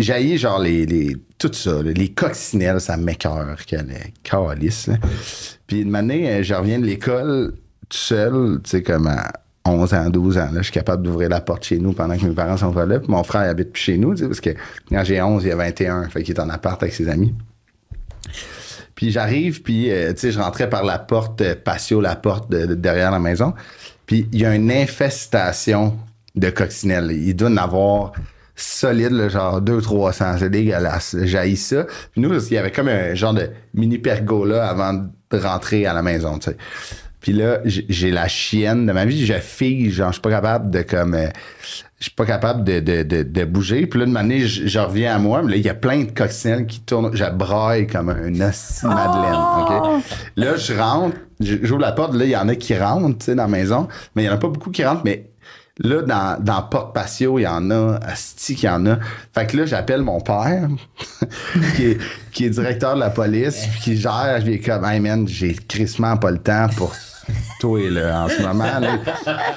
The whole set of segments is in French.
j'haïs genre tout ça, là, les coccinelles, ça m'écoeure, les calices. Puis une année, je reviens de l'école tout seul, tu sais, comme à 11 ans, 12 ans, là, je suis capable d'ouvrir la porte chez nous pendant que mes parents sont pas là. Puis mon frère il habite plus chez nous, tu sais, parce que quand j'ai 11, il a 21, fait qu'il est en appart avec ses amis. Puis j'arrive, puis tu sais, je rentrais par la porte patio, la porte derrière la maison. Puis il y a une infestation de coccinelles. Il doit en avoir solide, là, genre 200-300. C'est dégueulasse. J'haïs ça. Puis nous, il y avait comme un genre de mini pergola avant de rentrer à la maison, tu sais. Puis là, j'ai la chienne de ma vie. Je fige, genre, je suis pas capable de comme... je suis pas capable de bouger. Puis là, de manière, je reviens à moi. Mais là, il y a plein de coccinelles qui tournent. Je braille comme un hostie de Madeleine. OK? Là, je rentre. J'ouvre la porte. Là, il y en a qui rentrent, tu sais, dans la maison. Mais il y en a pas beaucoup qui rentrent. Mais là, dans Porte Patio, il y en a. Asti qu'il y en a. Fait que là, j'appelle mon père, qui est directeur de la police, puis qui gère. Je lui dis comme, hey man, j'ai crissement pas le temps pour toi, là, en ce moment. Là,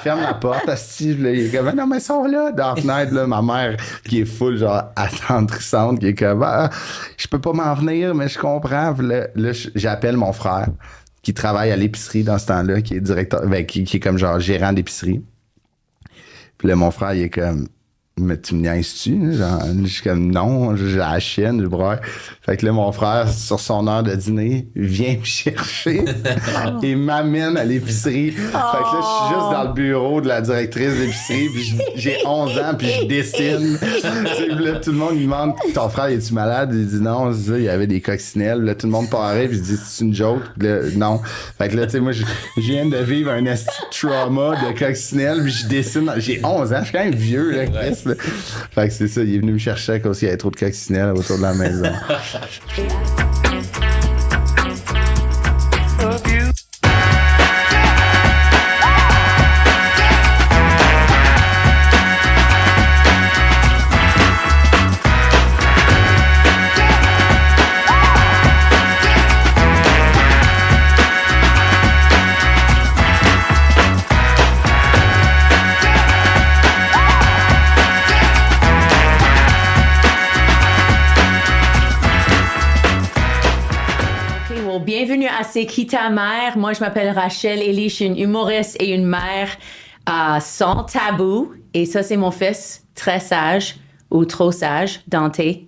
ferme la porte, asti. Là, il est comme, non, mais ils sont là, dans la fenêtre, là, ma mère, qui est full, genre, attendrissante, qui est comme, je peux pas m'en venir, mais je comprends. Puis là, j'appelle mon frère, qui travaille à l'épicerie dans ce temps-là, qui est directeur, qui est comme, genre, gérant d'épicerie. Puis là, mon frère, il est comme, mais tu me niaises-tu? Genre, je suis comme, non, j'ai la chienne, je braille. Fait que là, mon frère, sur son heure de dîner, vient me chercher et m'amène à l'épicerie. Fait que là, je suis juste dans le bureau de la directrice d'épicerie, puis j'ai 11 ans, puis je dessine. Puis là, tout le monde, il demande, ton frère, es-tu malade? Il dit non, c'est ça, il y avait des coccinelles. Là, tout le monde paraît, puis je dis, c'est une joke? Puis là, non. Fait que là, tu sais, moi, je viens de vivre un trauma de coccinelles, puis je dessine. J'ai 11 ans, je suis quand même vieux, là, Chris. Là. Fait que c'est ça, il est venu me chercher à cause qu'il y avait trop de coccinelles autour de la maison. Bienvenue à C'est qui ta mère? Moi, je m'appelle Rachel Elie, je suis une humoriste et une mère sans tabou. Et ça, c'est mon fils, très sage ou trop sage, Dante. Et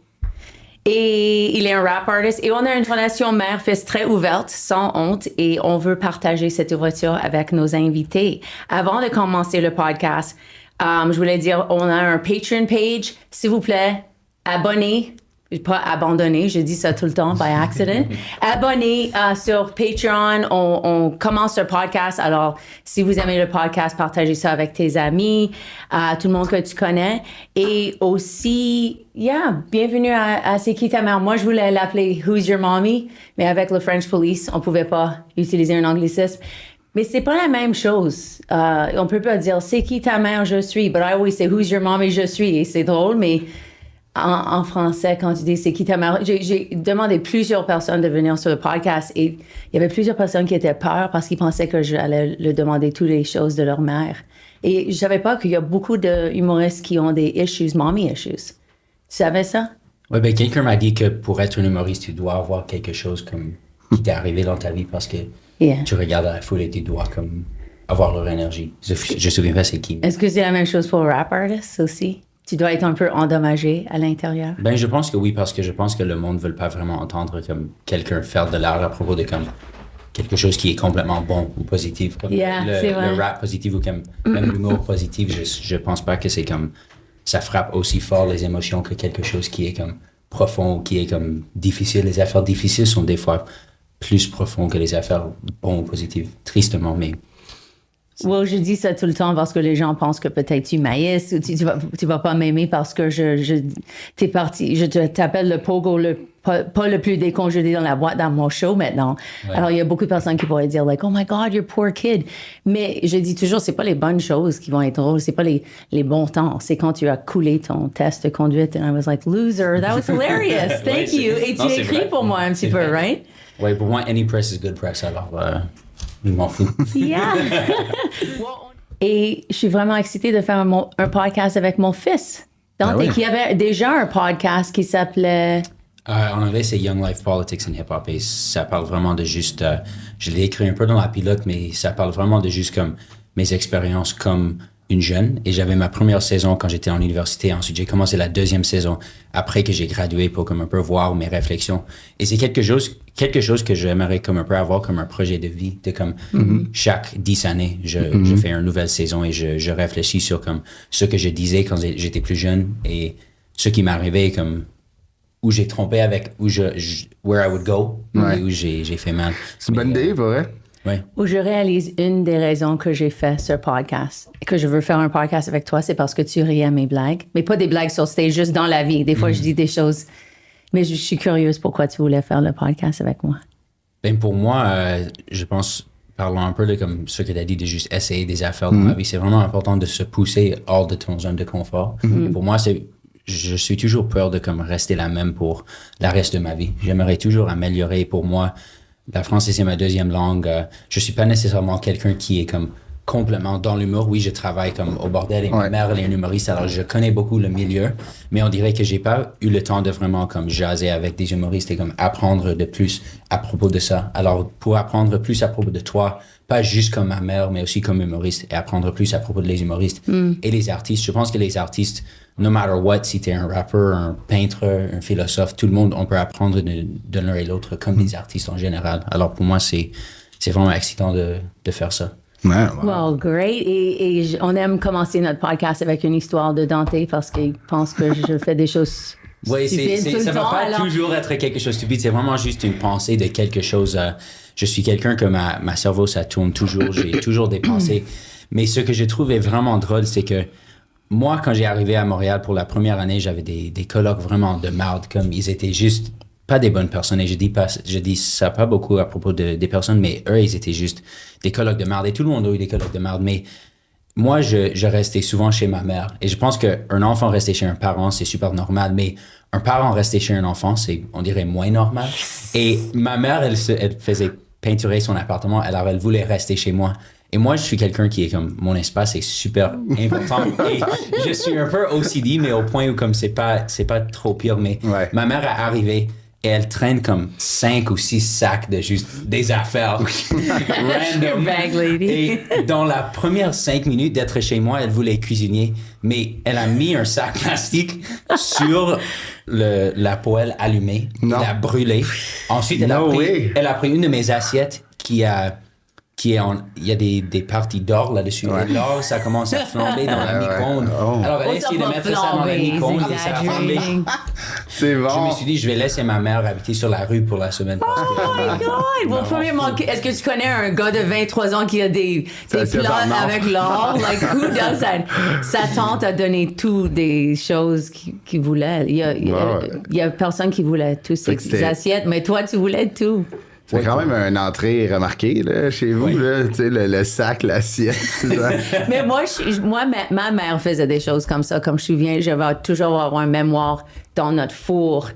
il est un rap artist. Et on a une relation mère-fils très ouverte, sans honte. Et on veut partager cette ouverture avec nos invités. Avant de commencer le podcast, je voulais dire, on a un Patreon page. S'il vous plaît, abonnez. Pas abandonner, je dis ça tout le temps, by accident. Abonnez sur Patreon, on commence le podcast. Alors, si vous aimez le podcast, partagez ça avec tes amis, tout le monde que tu connais. Et aussi, bienvenue à C'est qui ta mère? Moi, je voulais l'appeler Who's Your Mommy? Mais avec le French Police, on pouvait pas utiliser un anglicisme. Mais c'est pas la même chose. On peut pas dire C'est qui ta mère? Je suis. But I always say Who's Your Mommy? Je suis. Et c'est drôle, mais en français, quand tu dis c'est qui ta mère, j'ai demandé plusieurs personnes de venir sur le podcast et il y avait plusieurs personnes qui étaient peur parce qu'ils pensaient que j'allais leur demander toutes les choses de leur mère. Et je savais pas qu'il y a beaucoup d'humoristes qui ont des issues, mommy issues. Tu savais ça? Oui, ben quelqu'un m'a dit que pour être un humoriste, tu dois avoir quelque chose comme qui t'est arrivé dans ta vie parce que tu regardes la foule et tu dois comme avoir leur énergie. Je me souviens pas c'est qui. Est-ce que c'est la même chose pour rap artists aussi? Tu dois être un peu endommagé à l'intérieur. Ben, je pense que oui, parce que je pense que le monde ne veut pas vraiment entendre comme quelqu'un faire de l'art à propos de comme quelque chose qui est complètement bon ou positif. Comme le rap positif ou comme même l'humour positif, je pense pas que c'est comme ça frappe aussi fort les émotions que quelque chose qui est comme profond ou qui est comme difficile. Les affaires difficiles sont des fois plus profondes que les affaires bonnes ou positives, tristement, mais... Ouais, je dis ça tout le temps parce que les gens pensent que peut-être tu m'haïsses ou tu vas pas m'aimer parce que t'es parti, je t'appelle le pogo, pas le plus décongelé dans la boîte dans mon show maintenant. Ouais. Alors, il y a beaucoup de personnes qui pourraient dire like, oh my God, you're poor kid. Mais je dis toujours, c'est pas les bonnes choses qui vont être drôles, c'est pas les bons temps. C'est quand tu as coulé ton test de conduite and I was like, loser, that was hilarious, thank you. Et tu écris pour moi un petit peu, right? Oui, pour moi, any press is good press, alors... Je m'en fous. Et je suis vraiment excitée de faire un podcast avec mon fils. Dante, qui avait déjà un podcast qui s'appelait... En anglais, c'est Young Life Politics and Hip Hop et ça parle vraiment de juste... je l'ai écrit un peu dans la pilote, mais ça parle vraiment de juste comme mes expériences comme une jeune. Et j'avais ma première saison quand j'étais en université. Ensuite, j'ai commencé la deuxième saison après que j'ai gradué pour comme un peu voir mes réflexions. Et c'est quelque chose que j'aimerais comme un peu avoir comme un projet de vie. De comme chaque 10 années, je fais une nouvelle saison et je réfléchis sur comme ce que je disais quand j'étais plus jeune et ce qui m'arrivait comme où j'ai trompé avec where I would go et où j'ai fait mal. C'est une bonne idée, vrai? Oui. Où je réalise une des raisons que j'ai fait ce podcast, que je veux faire un podcast avec toi, c'est parce que tu ris à mes blagues. Mais pas des blagues sur stage, juste dans la vie. Des fois, je dis des choses. Mais je suis curieuse pourquoi tu voulais faire le podcast avec moi. Ben pour moi, je pense, parlant un peu de comme ce que tu as dit, de juste essayer des affaires dans ma vie, c'est vraiment important de se pousser hors de ton zone de confort. Et pour moi, je suis toujours peur de comme rester la même pour le reste de ma vie. J'aimerais toujours améliorer. Pour moi, la français, c'est ma deuxième langue. Je suis pas nécessairement quelqu'un qui est comme complètement dans l'humour. Oui, je travaille comme au bordel et ma mère elle est une humoriste, alors je connais beaucoup le milieu, mais on dirait que j'ai pas eu le temps de vraiment comme jaser avec des humoristes et comme apprendre de plus à propos de ça. Alors, pour apprendre plus à propos de toi, pas juste comme ma mère, mais aussi comme humoriste et apprendre plus à propos des humoristes et les artistes. Je pense que les artistes, no matter what, si t'es un rappeur, un peintre, un philosophe, tout le monde, on peut apprendre de l'un et l'autre comme des artistes en général. Alors pour moi, c'est vraiment excitant de faire ça. Ouais, Well, great. Et on aime commencer notre podcast avec une histoire de Dante parce qu'il pense que je fais des choses oui, stupides tout le ça ne va temps. pas toujours être quelque chose de stupide. C'est vraiment juste une pensée de quelque chose. Je suis quelqu'un que ma cerveau, ça tourne toujours. J'ai toujours des pensées. Mais ce que je trouvais vraiment drôle, c'est que moi, quand j'ai arrivé à Montréal pour la première année, j'avais des colocs vraiment de marde, comme ils étaient juste pas des bonnes personnes. Et je dis ça pas beaucoup à propos des personnes, mais eux, ils étaient juste des colocs de marde. Et tout le monde a eu des colocs de marde. Mais moi, je restais souvent chez ma mère. Et je pense qu'un enfant rester chez un parent, c'est super normal. Mais un parent rester chez un enfant, c'est, on dirait, moins normal. Et ma mère, elle faisait peinturer son appartement. Alors, elle voulait rester chez moi. Et moi, je suis quelqu'un qui est comme, mon espace est super important. Et je suis un peu OCD, mais au point où comme c'est pas trop pire. Mais ma mère est arrivée et elle traîne comme 5 ou 6 sacs de juste des affaires random. Bag lady. Et dans la première 5 minutes d'être chez moi, elle voulait cuisiner, mais elle a mis un sac plastique sur la poêle allumée. Elle a brûlé. Ensuite, elle a pris une de mes assiettes il y a des parties d'or là-dessus. Et l'or, ça commence à flamber dans la micro-ondes. Alors, elle a essayé de mettre ça dans la micro-ondes et ça a flambé. C'est bon. Je me suis dit, je vais laisser ma mère habiter sur la rue pour la semaine. Oh my God! Vos premiers manqués. Est-ce que tu connais un gars de 23 ans qui a des plats avec l'or? Like, who does that? Sa tante a donné tout des choses qu'il voulait. Il y a personne qui voulait tous ces assiettes, mais toi, tu voulais tout. C'est quand même une entrée remarquée là, chez vous, là, tu sais, le sac, l'assiette. Mais moi, ma mère faisait des choses comme ça. Comme je me souviens, je vais toujours avoir un mémoire dans notre four.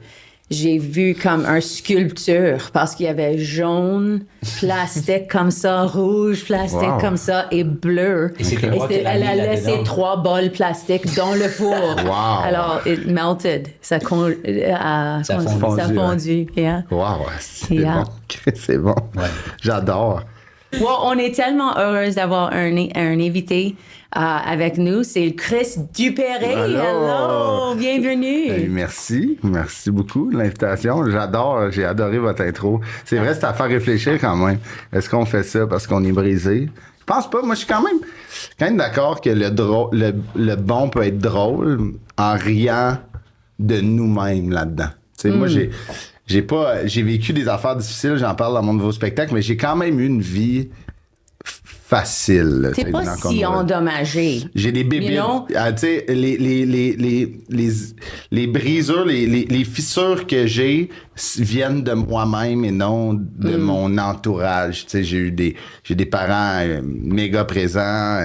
J'ai vu comme une sculpture parce qu'il y avait jaune, plastique comme ça, rouge, plastique comme ça et bleu. Et elle a laissé 3 bols plastiques dans le four. Wow. Alors, it melted. Ça a fondu. Yeah. Wow, c'est bon. C'est bon. Ouais. J'adore. Well, on est tellement heureuse d'avoir un invité avec nous. C'est Chris Dupéré. Hello, bienvenue. Merci beaucoup de l'invitation. J'ai adoré votre intro. C'est vrai, c'est à faire réfléchir quand même. Est-ce qu'on fait ça parce qu'on est brisé? Je pense pas. Moi, je suis quand même d'accord que le bon peut être drôle en riant de nous-mêmes là-dedans. Tu sais, moi, j'ai vécu des affaires difficiles, j'en parle dans mon nouveau spectacle, mais j'ai quand même eu une vie facile. T'es pas si endommagé. J'ai des bébés. Tu sais, les brisures, les fissures que j'ai viennent de moi-même et non de mon entourage. Tu sais, j'ai des parents méga présents.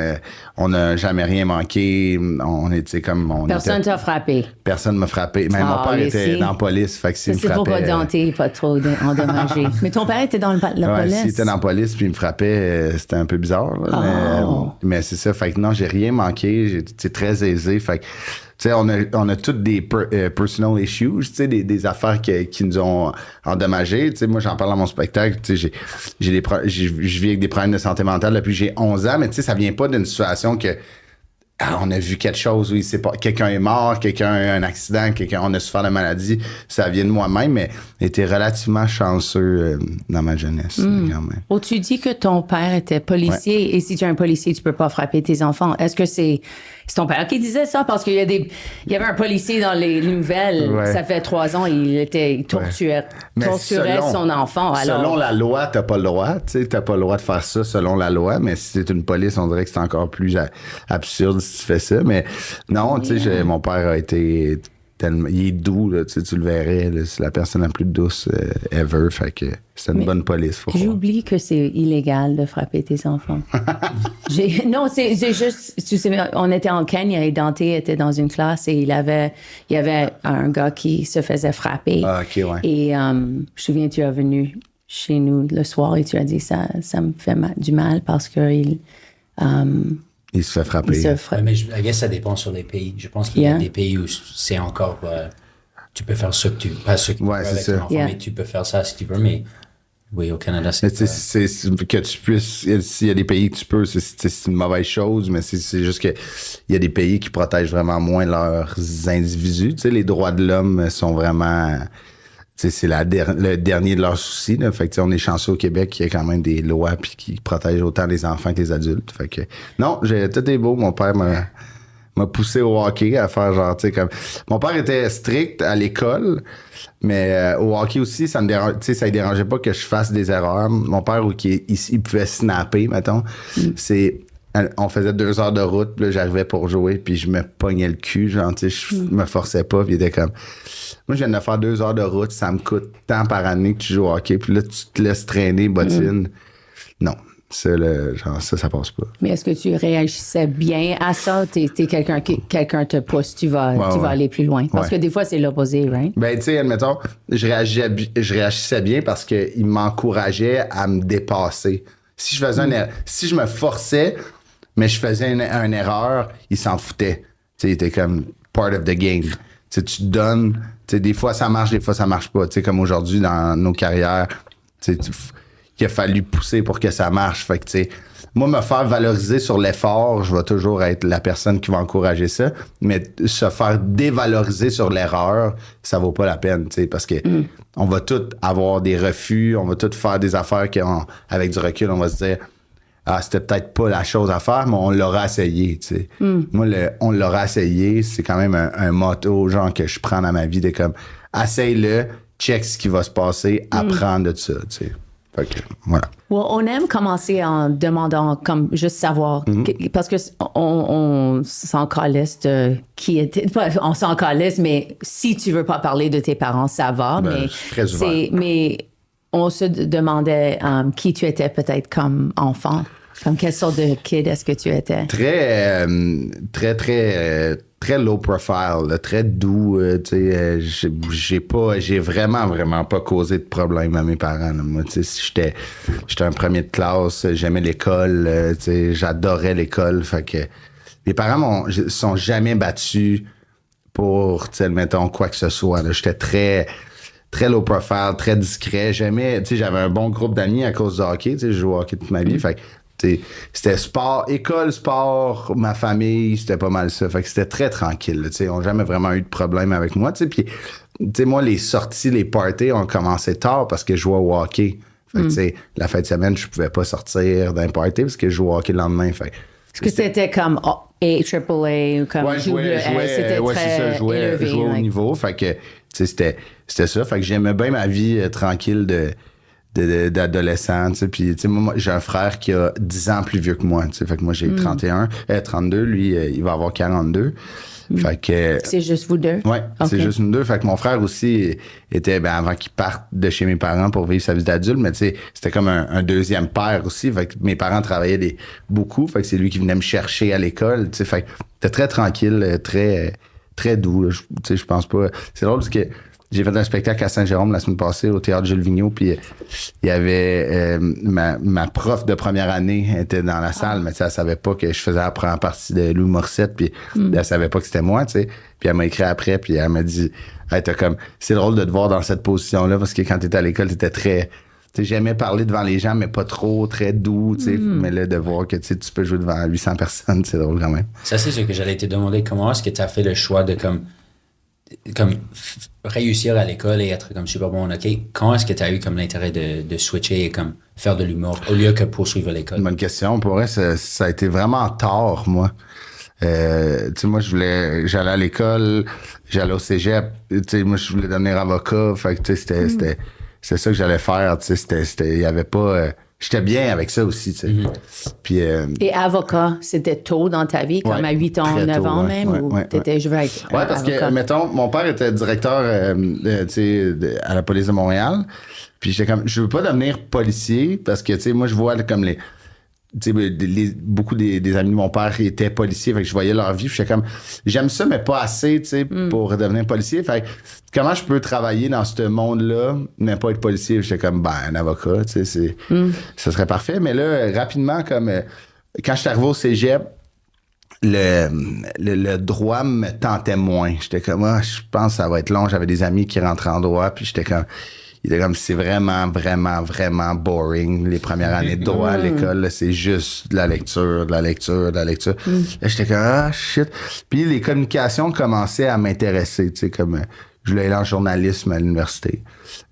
On n'a jamais rien manqué. Personne t'a frappé. Personne m'a frappé. Même mon père était dans la police. Fait que s'il me frappait... C'est pourquoi Dante n'est pas trop endommagé. Mais ton père était dans la police. S'il était dans la police puis il me frappait, c'était un peu bizarre. Là, mais c'est ça. Fait que non, j'ai rien manqué. J'étais très aisé. Fait que sais, on a toutes des personal issues, tu sais, des affaires qui nous ont endommagés. Tu sais, moi, j'en parle dans mon spectacle. Tu sais, je vis avec des problèmes de santé mentale depuis que j'ai 11 ans, mais tu sais, ça vient pas d'une situation que on a vu quelque chose où quelqu'un est mort, quelqu'un a eu un accident, on a souffert de maladie. Ça vient de moi-même, mais j'étais relativement chanceux dans ma jeunesse. Quand même. Oh, tu dis que ton père était policier, et si tu es un policier, tu peux pas frapper tes enfants. Est-ce que c'est ton père qui disait ça? Parce qu'il y avait un policier dans les nouvelles, ça fait 3 ans, il torturait son enfant. Alors... Selon la loi, t'as pas le droit. T'as pas le droit de faire ça selon la loi, mais si c'est une police, on dirait que c'est encore plus absurde si tu fais ça. Mais non, tu sais, mon père a été tellement... Il est doux, là, tu le verrais. Là, c'est la personne la plus douce ever. Fait que c'est une bonne police. J'oublie que c'est illégal de frapper tes enfants. Non, c'est juste... Tu sais, on était en Kenya et Dante était dans une classe et il y avait un gars qui se faisait frapper. Ah, OK, ouais. Et je me souviens, tu es venu chez nous le soir et tu as dit ça me fait du mal parce que il se fait frapper. Mais je guess ça dépend sur les pays. Je pense qu'il y a des pays où c'est encore... tu peux faire ce que tu... Pas ce que tu veux avec ton enfant, mais tu peux faire ça si tu veux, mais... Oui, au Canada, c'est que tu puisses... S'il y a des pays que tu peux, c'est une mauvaise chose, mais c'est juste que il y a des pays qui protègent vraiment moins leurs individus. Tu sais, les droits de l'homme sont vraiment... c'est le dernier de leurs soucis. Là. Fait que on est chanceux au Québec qu'il y a quand même des lois puis qui protègent autant les enfants que les adultes. Fait que non, tout est beau. Mon père m'a poussé au hockey à faire genre, tu sais, comme... Mon père était strict à l'école, mais au hockey aussi, ça ne dérangeait pas que je fasse des erreurs. Mon père, il pouvait snapper, mettons. On faisait 2 heures de route, puis là, j'arrivais pour jouer, puis je me pognais le cul, genre, tu sais, je me forçais pas, puis il était comme... Moi, je viens de faire 2 heures de route, ça me coûte tant par année que tu joues au hockey, puis là, tu te laisses traîner, bottine. Non, ça passe pas. Mais est-ce que tu réagissais bien à ça? T'es quelqu'un te pousse, tu vas aller plus loin. Parce que des fois, c'est l'opposé, right? Ben, tu sais, admettons, je réagissais bien parce qu'il m'encourageait à me dépasser. Si je faisais si je me forçais, mais je faisais une erreur, il s'en foutait. Tu sais, il était comme part of the game. Tu sais, tu te donnes, tu sais, des fois ça marche, des fois ça marche pas. Tu sais, comme aujourd'hui dans nos carrières, tu sais, il a fallu pousser pour que ça marche. Fait que, tu sais, moi, me faire valoriser sur l'effort, je vais toujours être la personne qui va encourager ça. Mais se faire dévaloriser sur l'erreur, ça vaut pas la peine, tu sais, parce que on va tous avoir des refus, on va tous faire des affaires avec du recul, on va se dire, ah, c'était peut-être pas la chose à faire, mais on l'aura essayé, tu sais. Moi, on l'aura essayé, c'est quand même un motto, genre, que je prends dans ma vie, de comme, essaye-le, check ce qui va se passer, apprends de ça, tu sais. Okay, voilà. Well, on aime commencer en demandant, comme juste savoir, parce que on s'en calisse de qui était. On s'en calisse, mais si tu veux pas parler de tes parents, ça va. Ben, mais on se demandait qui tu étais peut-être comme enfant. Comme quelle sorte de kid est-ce que tu étais? Très low profile, là, très doux. J'ai vraiment pas causé de problème à mes parents. Là. Moi, j'étais un premier de classe, j'aimais l'école, j'adorais l'école. Fait que mes parents sont jamais battus pour, mettons, quoi que ce soit. Là. J'étais très low profile, très discret. J'avais un bon groupe d'amis à cause du hockey. Je jouais au hockey toute ma vie. Fait que, c'était sport, école, sport, ma famille, c'était pas mal ça. Fait que c'était très tranquille. Ils n'ont jamais vraiment eu de problème avec moi. Puis, moi, les sorties, les parties ont commencé tard parce que je jouais au hockey. Fait que, la fin de semaine, je pouvais pas sortir d'un party parce que je jouais au hockey le lendemain. Fait est-ce que c'était comme AAA ou comme je jouais au niveau. Fait que, c'était ça. Fait que j'aimais bien ma vie tranquille d'adolescent, puis moi j'ai un frère qui a 10 ans plus vieux que moi, fait que moi j'ai 32, lui il va avoir 42. Fait que c'est juste vous deux? Ouais, okay. C'est juste nous deux. Fait que mon frère aussi était, avant qu'il parte de chez mes parents pour vivre sa vie d'adulte, mais c'était comme un deuxième père aussi. Fait que mes parents travaillaient beaucoup, fait que c'est lui qui venait me chercher à l'école, fait que c'était très tranquille, très, très doux, je pense pas. C'est drôle parce que j'ai fait un spectacle à Saint-Jérôme la semaine passée au Théâtre Jules Vigneault, puis il y avait ma prof de première année était dans la salle, mais elle savait pas que je faisais la première partie de Louis Morissette, puis elle savait pas que c'était moi, tu sais. Puis elle m'a écrit après, puis elle m'a dit hey, c'est drôle de te voir dans cette position-là, parce que quand t'étais à l'école, t'étais très... J'aimais parler devant les gens, mais pas trop, très doux, tu sais. Mais là, de voir que tu peux jouer devant 800 personnes, c'est drôle quand même. Ça, c'est ce que j'allais te demander. Comment est-ce que tu as fait le choix de réussir à l'école et être comme super bon en hockey? Quand est-ce que tu as eu comme l'intérêt de switcher et comme faire de l'humour au lieu que poursuivre l'école? Bonne question. Pour vrai, ça a été vraiment tard, moi. Tu sais, moi, j'allais à l'école, j'allais au cégep. Tu sais, moi, je voulais devenir avocat. Fait que, tu sais, c'était ça que j'allais faire. Tu sais, il y avait pas... j'étais bien avec ça aussi, tu sais. Puis, et avocat, c'était tôt dans ta vie, comme à 8 ans, 9 ans même, ou t'étais, je veux être parce avocat. Que, mettons, mon père était directeur, tu sais, à la police de Montréal. Puis j'étais comme, je veux pas devenir policier parce que, tu sais, moi, je vois comme beaucoup des amis de mon père étaient policiers, fait que je voyais leur vie, j'étais comme, j'aime ça, mais pas assez, tu sais, pour devenir policier. Fait que, comment je peux travailler dans ce monde-là, mais pas être policier? J'étais comme, un avocat, tu sais, ça serait parfait. Mais là, rapidement, comme, quand je suis arrivé au cégep, le droit me tentait moins. J'étais comme, je pense que ça va être long. J'avais des amis qui rentraient en droit, puis j'étais comme, c'est vraiment, vraiment, vraiment boring. Les premières années de droit à l'école, là, c'est juste de la lecture. Là, j'étais comme, shit. Puis les communications commençaient à m'intéresser, tu sais, comme, je voulais aller en journalisme à l'université.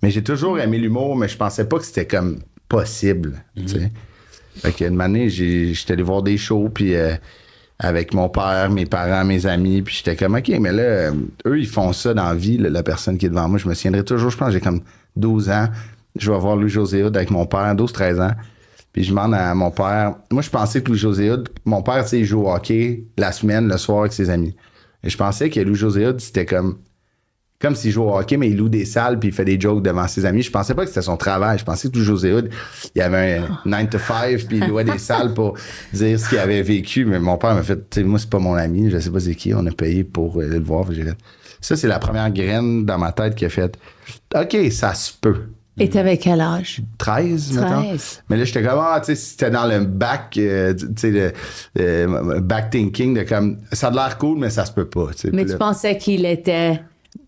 Mais j'ai toujours aimé l'humour, mais je pensais pas que c'était comme possible, tu sais. Fait qu'une année, j'étais allé voir des shows, puis avec mon père, mes parents, mes amis, puis j'étais comme, OK, mais là, eux, ils font ça dans la vie, là, la personne qui est devant moi. Je me souviendrai toujours, je pense, j'ai comme 12 ans. Je vais voir Louis-José Hood avec mon père, 12-13 ans. Puis je demande à mon père... Moi, je pensais que Louis-José Hood... Mon père, tu sais, il joue au hockey la semaine, le soir avec ses amis. Et je pensais que Louis-José Hood, c'était comme s'il joue au hockey, mais il loue des salles puis il fait des jokes devant ses amis. Je pensais pas que c'était son travail. Je pensais que Louis-José Hood, il avait un 9 to 5 puis il louait des salles pour dire ce qu'il avait vécu. Mais mon père m'a fait... Tu sais, moi, c'est pas mon ami. Je sais pas c'est qui. On a payé pour aller le voir. Ça, c'est la première graine dans ma tête qui a fait « OK, ça se peut. » Et t'avais quel âge? 13, mettons. Mais là, j'étais comme, tu sais, c'était dans le back, tu sais, le back thinking de comme, ça a l'air cool, mais ça se peut pas. T'sais. Mais tu pensais qu'il était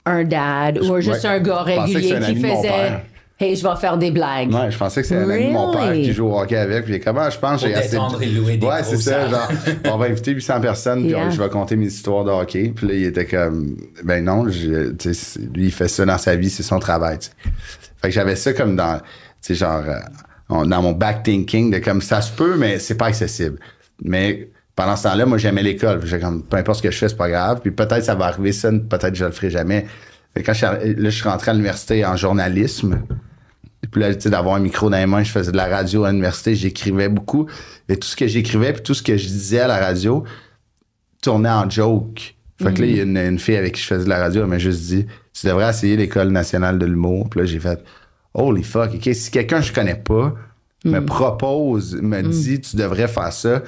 un dad ou juste un gars régulier qui faisait, hey, je vais faire des blagues. Ouais, je pensais que c'était un ami de mon père qui joue au hockey avec. Puis comment, je pense, j'ai assez. Ouais, c'est ça, genre, on va inviter 800 personnes, puis je vais compter mes histoires de hockey. Puis là, il était comme, ben non, lui, il fait ça dans sa vie, c'est son travail, t'sais. Fait que j'avais ça comme dans, tu sais, genre, dans mon back thinking de comme ça se peut, mais c'est pas accessible. Mais pendant ce temps-là, moi, j'aimais l'école. J'ai comme, peu importe ce que je fais, c'est pas grave. Puis peut-être ça va arriver, ça, peut-être je le ferai jamais. Fait que quand je suis rentré à l'université en journalisme. Puis là, tu sais, d'avoir un micro dans les mains, je faisais de la radio à l'université, j'écrivais beaucoup. Et tout ce que j'écrivais, puis tout ce que je disais à la radio tournait en joke. Fait que là, il y a une fille avec qui je faisais de la radio, elle m'a juste dit, tu devrais essayer l'École nationale de l'humour. Puis là, j'ai fait, holy fuck, OK, si quelqu'un que je connais pas me propose, me dit, tu devrais faire ça,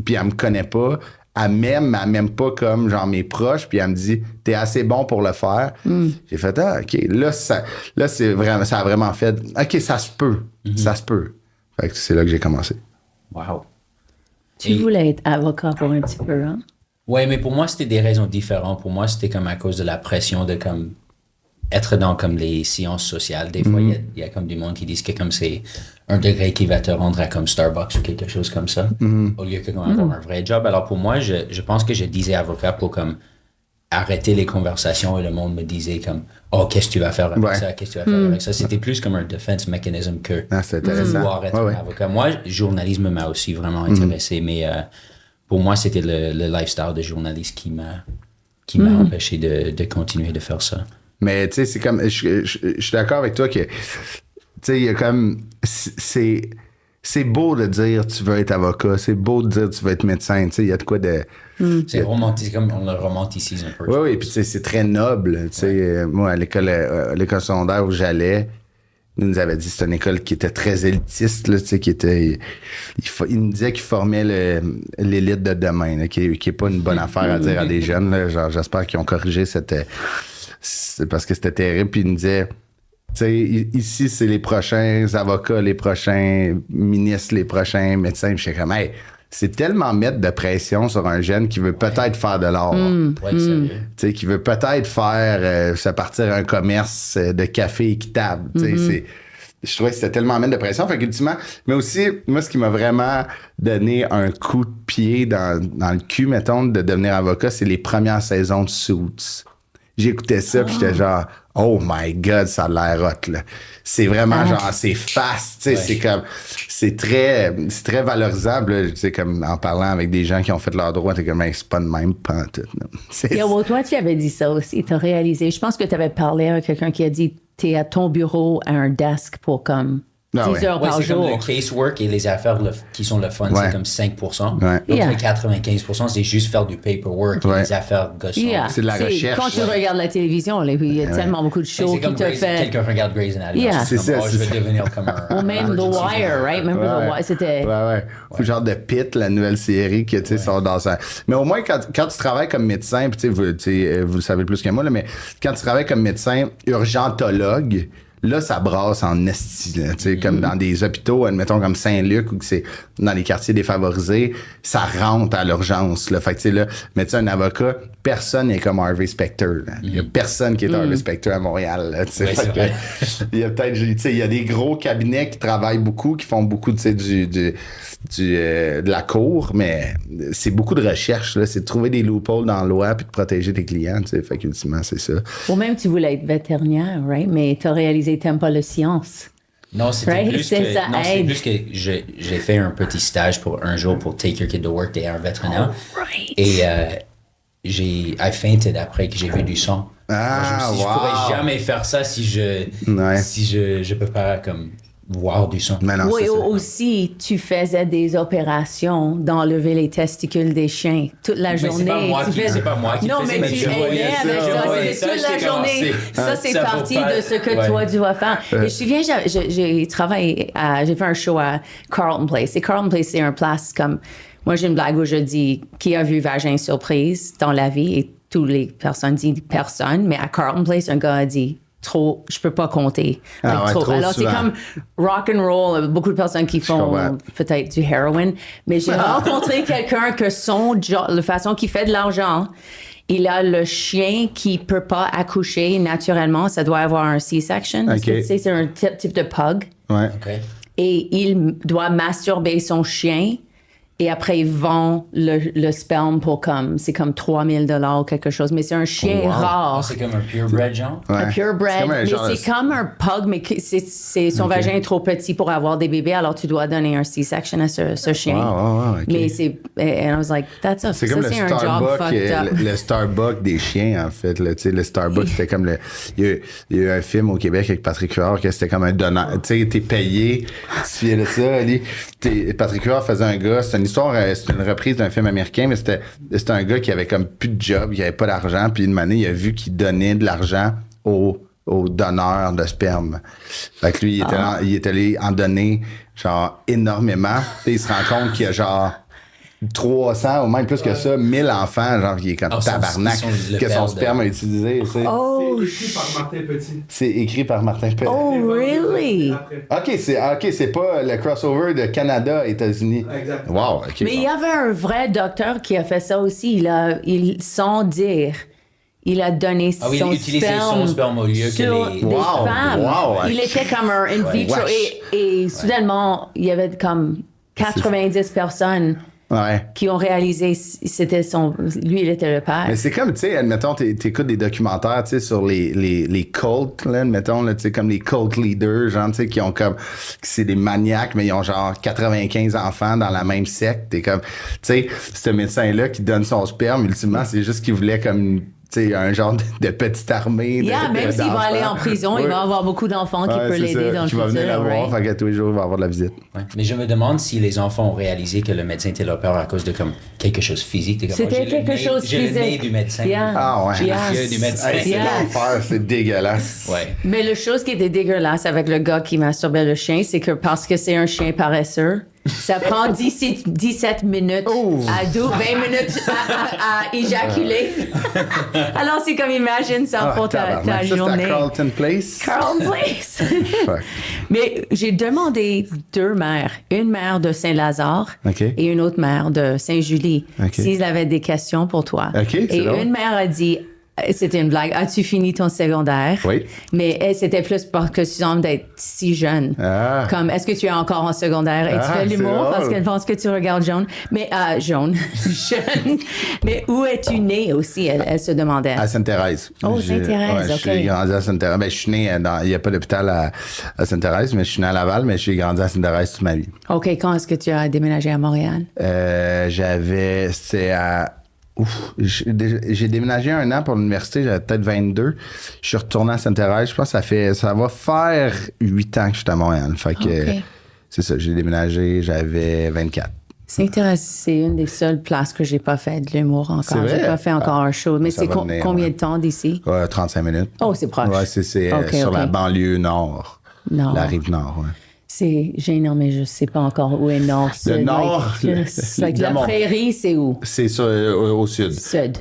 puis elle me connaît pas, elle m'aime pas comme genre mes proches, puis elle me dit, t'es assez bon pour le faire. J'ai fait, OK, là, c'est vraiment, ça a vraiment fait, OK, ça se peut, ça se peut. Fait que c'est là que j'ai commencé. Wow. Tu voulais être avocat pour un petit peu, hein? Ouais, mais pour moi, c'était des raisons différentes. Pour moi, c'était comme à cause de la pression de comme être dans comme les sciences sociales. Des fois, il y a comme des monde qui disent que comme c'est un degré qui va te rendre à comme Starbucks ou quelque chose comme ça, au lieu que comme avoir un vrai job. Alors pour moi, je pense que je disais avocat pour comme arrêter les conversations et le monde me disait comme oh, qu'est-ce que tu vas faire avec ça, qu'est-ce que tu vas faire avec ça. C'était plus comme un defense mechanism que vouloir être un avocat. Moi, le journalisme m'a aussi vraiment intéressé, mais pour moi, c'était le lifestyle de journaliste qui m'a empêché de continuer de faire ça. Mais tu sais, c'est comme, je suis d'accord avec toi que, tu sais, il y a comme, c'est beau de dire tu veux être avocat, c'est beau de dire tu veux être médecin, tu sais, il y a de quoi de... C'est romantique, comme on le romanticise un peu. Oui, puis tu sais, c'est très noble, tu sais. Moi, à l'école secondaire où j'allais, il nous avait dit que c'était une école qui était très élitiste, là, tu sais, qui était... Il nous disait qu'il formait l'élite de demain, là, qui est pas une bonne affaire à dire à des jeunes, là. Genre, j'espère qu'ils ont corrigé cette c'est parce que c'était terrible. Puis il nous disait, tu sais, ici, c'est les prochains avocats, les prochains ministres, les prochains médecins. Puis j'étais comme, hey, c'est tellement mettre de pression sur un jeune qui veut peut-être faire de l'or. Tu sais, qui veut peut-être faire, se partir un commerce de café équitable. Tu sais, je trouvais que c'était tellement mettre de pression. Fait qu'ultimement, mais aussi, moi, ce qui m'a vraiment donné un coup de pied dans le cul, mettons, de devenir avocat, c'est les premières saisons de Suits. J'écoutais ça, puis j'étais genre, oh my God, ça a l'air hot, là. C'est vraiment genre, c'est fast, tu sais, c'est comme, c'est très valorisable, tu sais, comme en parlant avec des gens qui ont fait leur droit, t'es comme, hey, c'est pas de même pantoute, toi, tu avais dit ça aussi, t'as réalisé. Je pense que tu avais parlé avec quelqu'un qui a dit, t'es à ton bureau à un desk pour comme 10 heures par c'est jour. Comme le casework et les affaires qui sont le fun, c'est comme 5%. Ouais. Donc, 95%, c'est juste faire du paperwork et les affaires gossantes. C'est de la recherche. Quand tu regardes la télévision, là, il y a tellement beaucoup de shows qui te fait... Quelqu'un regarde Grey's Anatomy. C'est ça. Je vais devenir comme un... Ou même The Wire, right? Même The Wire, c'était... Ou genre de Pitt, la nouvelle série qui, tu sais, sort dans ça. Mais au moins, quand tu travailles comme médecin, puis vous le savez plus que moi, là, mais quand tu travailles comme médecin urgentologue, là, ça brasse en esti, tu sais, comme dans des hôpitaux, admettons comme Saint-Luc ou que c'est dans les quartiers défavorisés, ça rentre à l'urgence, là. Fait que, tu sais, là, mais tu sais, un avocat, personne n'est comme Harvey Specter, là. Il y a personne qui est Harvey Specter à Montréal, là, tu sais. Il y a peut-être, tu sais, il y a des gros cabinets qui travaillent beaucoup, qui font beaucoup, tu sais, de la cour, mais c'est beaucoup de recherche, là. C'est de trouver des loopholes dans la loi puis de protéger tes clients, tu sais. Fait qu'ultimement, c'est ça. Ou même, tu voulais être vétérinaire, right? Mais t'as réalisé que t'aimes pas la science. Non, c'était plus que j'ai fait un petit stage pour un jour pour Take Your Kid to Work de un vétérinaire. Et I fainted après que j'ai vu du sang. Je pourrais jamais faire ça si je peux pas comme voir du sang. Non, oui, aussi, tu faisais des opérations d'enlever les testicules des chiens toute la journée. C'est pas moi qui non, faisais, mais tu aidais avec ça. Toute la journée. Ça, c'est partie de ce que toi, tu vas faire. Et je me souviens, j'ai travaillé j'ai fait un show à Carlton Place. Et Carlton Place, c'est un place comme... Moi, j'ai une blague où je dis qui a vu Vagin Surprise dans la vie et toutes les personnes disent personne. Mais à Carlton Place, un gars a dit trop, je peux pas compter. Trop. Alors, c'est comme rock and roll. Beaucoup de personnes qui font peut-être du heroin. Mais j'ai rencontré quelqu'un que la façon qu'il fait de l'argent, il a le chien qui peut pas accoucher naturellement. Ça doit avoir un C-section. Okay. Tu sais, c'est un type de pug. Ouais. Okay. Et il doit masturber son chien. Et après, ils vendent le sperme pour c'est comme $3,000 ou quelque chose. Mais c'est un chien rare. C'est comme un purebred, genre? Un purebred. Mais c'est comme un pug, mais son vagin est trop petit pour avoir des bébés, alors tu dois donner un C-section à ce chien. Okay. Mais and I was like, that's c'est comme le Starbucks, le Starbucks des chiens, en fait. Là, le Starbucks, c'était comme il y a eu un film au Québec avec Patrick Huard que c'était comme un donneur. Tu sais, t'es payé. Tu viens de ça, Patrick Huard faisait un gars, c'est une reprise d'un film américain, mais c'était un gars qui avait comme plus de job, il avait pas d'argent, puis une année, il a vu qu'il donnait de l'argent aux donneurs de sperme. Fait que lui, il est allé en donner, genre, énormément. Puis il se rend compte qu'il y a, genre, 300 ou même plus que ça, 1000 enfants, genre, qui est comme tabarnak, que son sperme a utilisé. C'est écrit par Martin Petit. C'est écrit par Martin Petit. Oh, really? OK, c'est pas le crossover de Canada, États-Unis. Exact. Wow, OK. Mais il y avait un vrai docteur qui a fait ça aussi. Sans dire, il a donné son sperme. Il utilisait son sperme au lieu que les femmes. Wow, il était comme un in vitro. Et soudainement, il y avait comme 90 personnes qui ont réalisé lui, il était le père. Mais c'est comme, tu sais, admettons, t'écoutes des documentaires, tu sais, sur les cultes, là, admettons, là, tu sais, comme les cult leaders, genre, tu sais, qui ont comme, c'est des maniaques, mais ils ont genre 95 enfants dans la même secte. T'es comme, tu sais, ce médecin-là qui donne son sperme, ultimement, c'est juste qu'il voulait comme, tu sais, un genre de petite armée. Même s'il va aller en prison, il va avoir beaucoup d'enfants qui peuvent l'aider dans le futur. Qui va venir la voir, fait qu'à tous les jours, il va avoir de la visite. Ouais. Mais je me demande si les enfants ont réalisé que le médecin était leur père à cause de comme quelque chose physique. C'était quelque chose physique. J'ai le nez du médecin. Ah ouais. J'ai les yeux du médecin. C'est l'enfer, c'est dégueulasse. Ouais. Mais la chose qui était dégueulasse avec le gars qui masturbait le chien, c'est que parce que c'est un chien paresseux, Ça prend 17 minutes à 20 minutes à éjaculer. Alors, c'est comme, imagine ça pour ta journée. C'est à Carlton Place. Carlton Place. Mais j'ai demandé 2 mères. Une mère de Saint-Lazare et une autre mère de Saint-Julie. S'ils avaient des questions pour toi. Et une mère a dit... C'était une blague. As-tu fini ton secondaire? Oui. Mais c'était plus parce que tu sembles d'être si jeune. Comme, est-ce que tu es encore en secondaire? Et tu fais l'humour parce qu'elle pense que tu regardes jaune. Mais, jeune. Mais où es-tu née aussi? Elle se demandait. À Sainte-Thérèse. Oh, Sainte-Thérèse, Je suis grandi à Sainte-Thérèse. Ben, je suis né il n'y a pas d'hôpital à Sainte-Thérèse, mais je suis né à Laval, mais j'ai grandi à Sainte-Thérèse toute ma vie. OK. Quand est-ce que tu as déménagé à Montréal? C'était à... j'ai déménagé 1 an pour l'université, j'avais peut-être 22. Je suis retourné à Sainte-Thérèse. Je pense que ça va faire 8 ans que je suis à Montréal. Fait que c'est ça, j'ai déménagé, j'avais 24. Sainte-Thérèse, c'est une des seules places que j'ai pas fait de l'humour encore. J'ai pas fait encore un show. Mais c'est combien de temps d'ici? 35 minutes. Oh, c'est proche. Ouais, c'est sur la banlieue nord. La rive nord, ouais. C'est gênant, mais je ne sais pas encore où est nord. Le nord, la prairie, c'est où? C'est ça, au sud.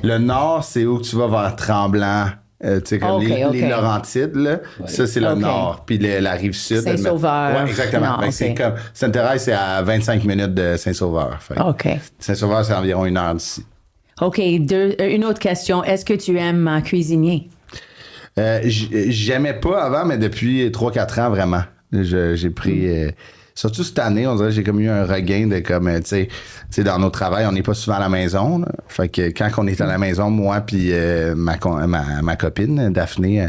Le nord, c'est où tu vas vers Tremblant. Tu sais, comme les Laurentides, là. Ouais. Ça, c'est le nord. Puis la rive sud. Saint-Sauveur. Oui, exactement. C'est comme Sainte-Thérèse, c'est à 25 minutes de Saint-Sauveur. Saint-Sauveur, c'est environ 1 heure d'ici. OK. Une autre question. Est-ce que tu aimes cuisiner? J'aimais pas avant, mais depuis 3-4 ans, vraiment. J'ai pris... surtout cette année, on dirait que j'ai comme eu un regain de comme, tu sais, dans nos travails, on n'est pas souvent à la maison. Là. Fait que quand on est à la maison, moi puis ma copine, Daphné,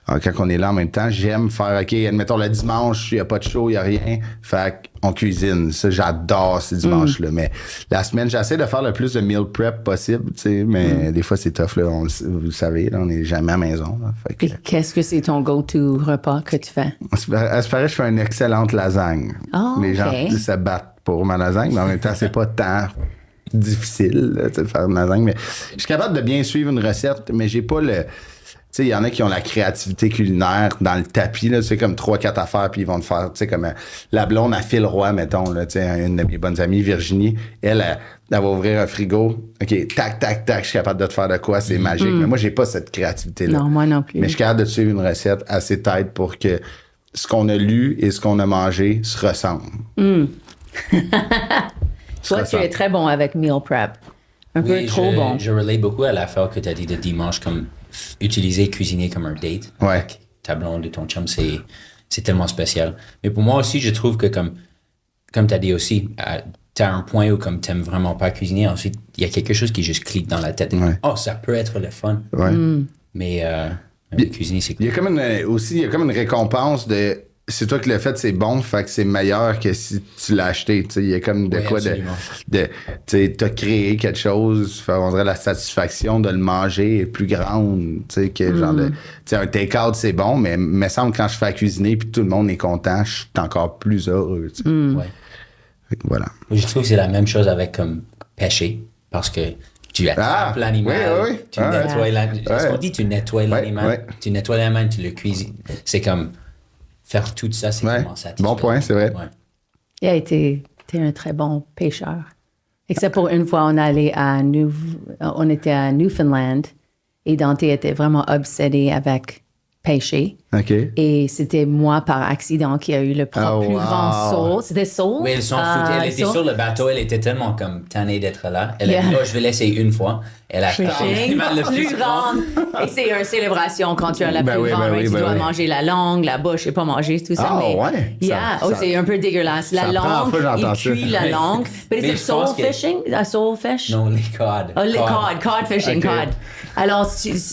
quand on est là en même temps, j'aime faire, OK, admettons le dimanche, il n'y a pas de show, il n'y a rien. Fait qu'on cuisine. Ça, j'adore ces dimanches-là. Mais la semaine, j'essaie de faire le plus de meal prep possible, tu sais, mais des fois, c'est tough, là. Vous le savez, là, on n'est jamais à la maison. Là. Fait que, et qu'est-ce que c'est ton go-to repas que tu fais? À ce paraît, je fais une excellente lasagne. Oh, les gens se battent pour ma lasagne, mais en même temps, c'est pas tant difficile là, de faire une lasagne. Mais je suis capable de bien suivre une recette, mais j'ai pas le... Tu sais, il y en a qui ont la créativité culinaire dans le tapis, là, c'est comme 3-4 affaires, puis ils vont te faire, tu sais, comme la blonde à Phil Roy, mettons, là, tu sais, une de mes bonnes amies, Virginie, elle va ouvrir un frigo, OK, tac, tac, tac, je suis capable de te faire de quoi, c'est magique. Mais moi, j'ai pas cette créativité-là. Non, moi non plus. Mais je suis capable de suivre une recette assez tête pour que ce qu'on a lu et ce qu'on a mangé se ressemblent. Toi, tu es très bon avec meal prep. Un peu trop bon. Je relate beaucoup à l'affaire que tu as dit de dimanche, comme utiliser cuisiner comme un date. Ouais. Avec ta blonde et ton chum, c'est tellement spécial. Mais pour moi aussi, je trouve que comme tu as dit aussi, tu as un point où comme tu n'aimes vraiment pas cuisiner, ensuite, il y a quelque chose qui juste clique dans la tête. Oh, ça peut être le fun. Ouais. Mais cuisiner, c'est cool. Il y a comme une récompense de... C'est toi qui l'as fait, c'est bon, fait que c'est meilleur que si tu l'as acheté. Il y a comme de quoi absolument. Tu sais, t'as créé quelque chose, on dirait la satisfaction de le manger est plus grande. Que genre de, un take-out, c'est bon, mais il me semble que quand je fais à cuisiner puis tout le monde est content, je suis encore plus heureux. Ouais. Fait que voilà. Je trouve que c'est la même chose avec comme pêcher, parce que tu attrapes l'animal, tu nettoies l'animal. Est-ce qu'on dit tu nettoies l'animal? Tu nettoies l'animal, tu le cuisines. C'est comme... Faire tout ça, c'est tellement satisfaisant. Bon point, c'est vrai. Ouais. T'es un très bon pêcheur. Except pour une fois, on était à Newfoundland et Dante était vraiment obsédé avec pêcher. OK. Et c'était moi, par accident, qui a eu le plus grand saut. C'était saut? Oui, elle s'en foutait. Elle était sur le bateau. Elle était tellement comme tannée d'être là. Elle a dit, je vais l'essayer une fois. Elle a fait le plus grande. Et c'est une célébration quand tu as la plus grande. Tu dois manger la langue, la bouche et pas manger tout ça. C'est un peu dégueulasse. La langue, il cuit la langue. Mais c'est soul fishing? La soul fish? Non, les cod. Oh, les cod fishing, cod. Alors,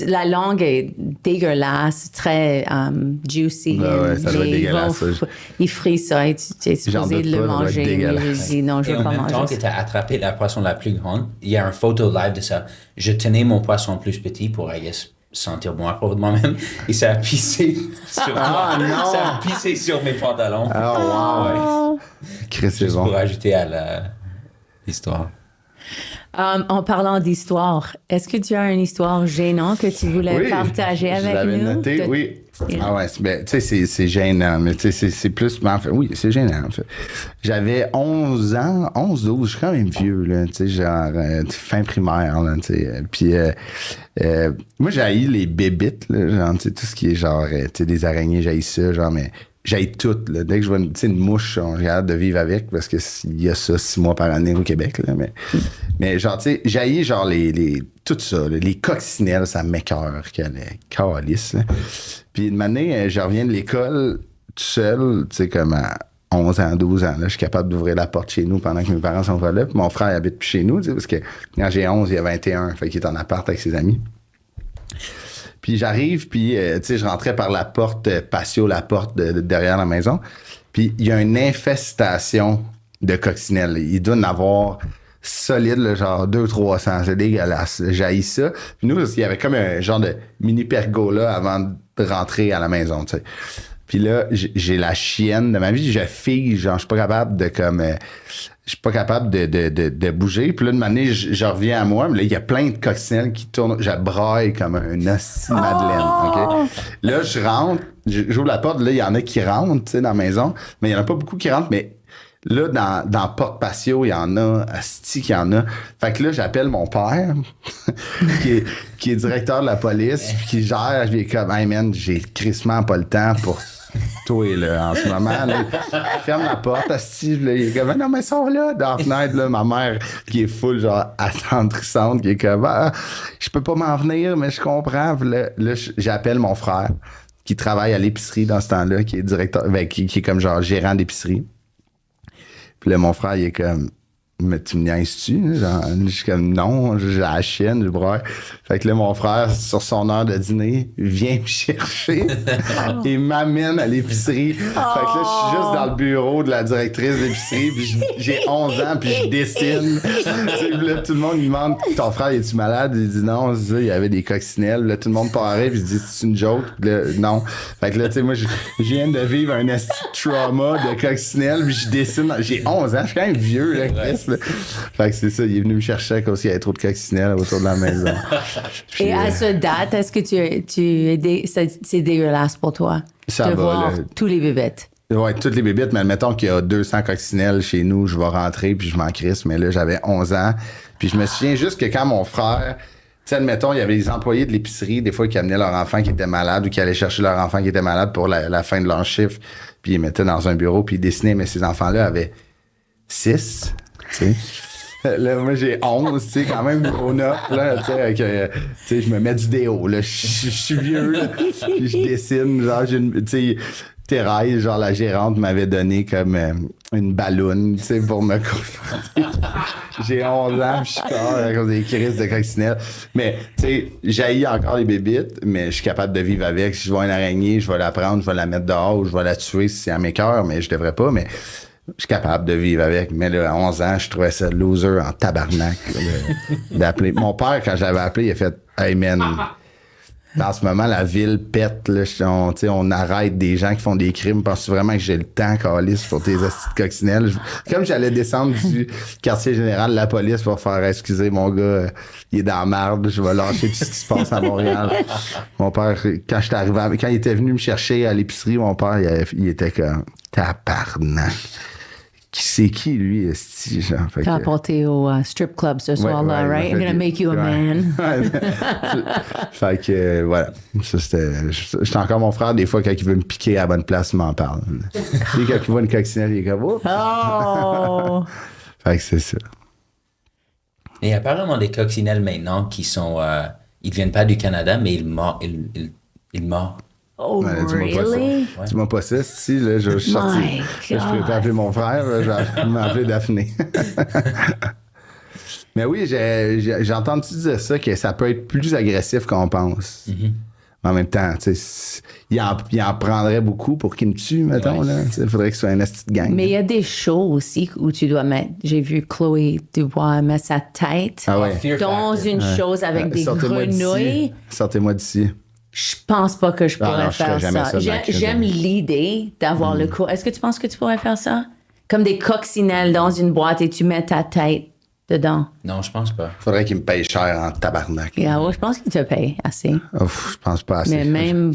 la langue est dégueulasse, très juicy. Ça doit être dégueulasse. Il frit ça et tu es supposé de le manger. Mais je dis non, je ne veux pas manger. En même temps que tu as attrapé la poisson la plus grande, il y a une photo live de ça. Je tenais mon poisson plus petit pour, I guess, sentir bon à propos de moi-même. Et ça a pissé sur moi. Ça a pissé sur mes pantalons. Juste pour ajouter à l'histoire. En parlant d'histoire, est-ce que tu as une histoire gênante que tu voulais partager avec nous? Noté, oui. Ah ouais, tu sais, c'est gênant, mais tu sais, c'est plus... En fait, oui, c'est gênant, en fait. J'avais 11 ans, 11, 12, je suis quand même vieux, là, tu sais, genre, fin primaire, là, tu sais. Puis, moi, j'ai haï les bébites, là, genre, tu sais, tout ce qui est genre, tu sais, des araignées, j'ai haï ça, genre, mais j'ai tout, là. Dès que je vois une mouche, j'ai hâte de vivre avec, parce qu'il y a ça 6 mois par année au Québec, là, mais genre, tu sais, j'ai haï, genre, tout ça, là, les coccinelles, ça m'écoeure, calice, là. Puis une année, je reviens de l'école tout seul, tu sais, comme à 11 ans, 12 ans, là, je suis capable d'ouvrir la porte chez nous pendant que mes parents sont pas là. Puis mon frère, il habite plus chez nous, tu sais, parce que quand j'ai 11, il y a 21, fait qu'il est en appart avec ses amis. Puis j'arrive, puis, tu sais, je rentrais par la porte patio, la porte derrière la maison. Puis il y a une infestation de coccinelles. Il doit en avoir solide, là, genre 200-300. C'est dégueulasse. J'haïs ça. Puis nous, il y avait comme un genre de mini pergola avant de rentrer à la maison, tu sais. Puis là, j'ai la chienne de ma vie. Je fige, genre, je suis pas capable de comme... je suis pas capable de bouger. Puis là, de manière, je reviens à moi. Mais là, il y a plein de coccinelles qui tournent. Je braille comme un hostie de Madeleine, OK? Là, je rentre. J'ouvre la porte. Là, il y en a qui rentrent, tu sais, dans la maison. Mais il y en a pas beaucoup qui rentrent. Mais là, dans Porte Patio, il y en a. Asti qu'il y en a. Fait que là, j'appelle mon père, qui est directeur de la police, puis qui gère. Je lui dis comme, hey man, j'ai crissement pas le temps pour toi, là, en ce moment. Là. Ferme la porte, Asti. Là, il est comme, non, mais ils sont là, dans la fenêtre, là. Ma mère, qui est full, genre, attendrissante, qui est comme, je peux pas m'en venir, mais je comprends. Puis là, j'appelle mon frère, qui travaille à l'épicerie dans ce temps-là, qui est directeur, qui est comme, genre, gérant d'épicerie. Puis là, mon frère, il est comme, mais tu me niaises-tu? Genre, je suis comme, non, j'ai la chienne, je broie. Fait que là, mon frère, sur son heure de dîner, vient me chercher et m'amène à l'épicerie. Fait que là, je suis juste dans le bureau de la directrice d'épicerie, puis j'ai 11 ans, puis je dessine. Puis là, tout le monde me demande, ton frère, es-tu malade? Il dit non, il y avait des coccinelles. Là, tout le monde paraît, puis je dis, c'est une joke? Puis là, non. Fait que là, tu sais, moi, je viens de vivre un trauma de coccinelles, puis je dessine. J'ai 11 ans, je suis quand même vieux, là, Chris. Fait que c'est ça, il est venu me chercher comme s'il y avait trop de coccinelles autour de la maison. Puis, et à ce date, est-ce que c'est dégueulasse pour toi ça de va, voir là. tous les bébêtes? Ouais, toutes les bébites, mais admettons qu'il y a 200 coccinelles chez nous, je vais rentrer puis je m'en crisse, mais là, j'avais 11 ans. Puis je me souviens juste que quand mon frère, tu sais, admettons, il y avait les employés de l'épicerie, des fois, qui amenaient leur enfant qui était malade ou qui allaient chercher leur enfant qui était malade pour la fin de leur chiffre, puis ils les mettaient dans un bureau, puis ils dessinaient, mais ces enfants-là avaient 6, tu sais. Là, moi, j'ai 11, tu sais, quand même, grown up, là, tu sais, tu sais, je me mets du déo, là, je suis vieux, là, puis je dessine, genre, tu sais, Thérèse, genre, la gérante m'avait donné comme une balloune, tu sais, pour me confronter. J'ai 11 ans, puis je suis encore à cause des crises de coccinelle. Mais, tu sais, j'haïs encore les bébites, mais je suis capable de vivre avec. Si je vois une araignée, je vais la prendre, je vais la mettre dehors ou je vais la tuer si c'est à mes cœurs, mais je devrais pas, mais je suis capable de vivre avec. Mais là, à 11 ans, je trouvais ça loser en tabarnak, là, d'appeler. Mon père, quand j'avais appelé, il a fait « Hey, man, en ce moment, la ville pète, là, on arrête des gens qui font des crimes. Penses-tu vraiment que j'ai le temps, calice, pour tes hosties de coccinelles? » Comme j'allais descendre du quartier général de la police pour faire « Excusez, mon gars, il est dans la marde, je vais lâcher tout ce qui se passe à Montréal. » Mon père, quand j'étais arrivé, quand il était venu me chercher à l'épicerie, mon père, il était comme « Tabarnak. » C'est qui, lui, esti, genre? T'as apporté au strip club ce soir-là, right? I'm gonna make you a man. Fait que, voilà. Ça, j'étais encore mon frère, des fois, quand il veut me piquer à la bonne place, il m'en parle. Puis quand il voit une coccinelle, il est comme, oups! Oh! Fait que c'est ça. Il y a apparemment des coccinelles maintenant qui sont... ils viennent pas du Canada, mais ils mordent. Oh, really? Dis-moi pas ça, si, là, je suis sorti. Je peux pas appeler mon frère, là, je vais m'appeler Daphné. Mais oui, j'ai entendu dire ça, que ça peut être plus agressif qu'on pense. Mm-hmm. En même temps, tu sais, il en prendrait beaucoup pour qu'il me tue, mettons, là. Il faudrait que ce soit un esti de gang. Mais il y a des shows aussi où tu dois mettre... J'ai vu Chloé Dubois mettre sa tête dans une chose avec des grenouilles. Sortez-moi d'ici. Je pense pas que je pourrais faire ça. J'aime J'aime l'idée d'avoir le cours. Est-ce que tu penses que tu pourrais faire ça? Comme des coccinelles dans une boîte et tu mets ta tête dedans. Non, je pense pas. Faudrait qu'il me paye cher en tabarnak. Yeah, ouais, je pense qu'il te paye assez. Ouf, je pense pas assez. Mais même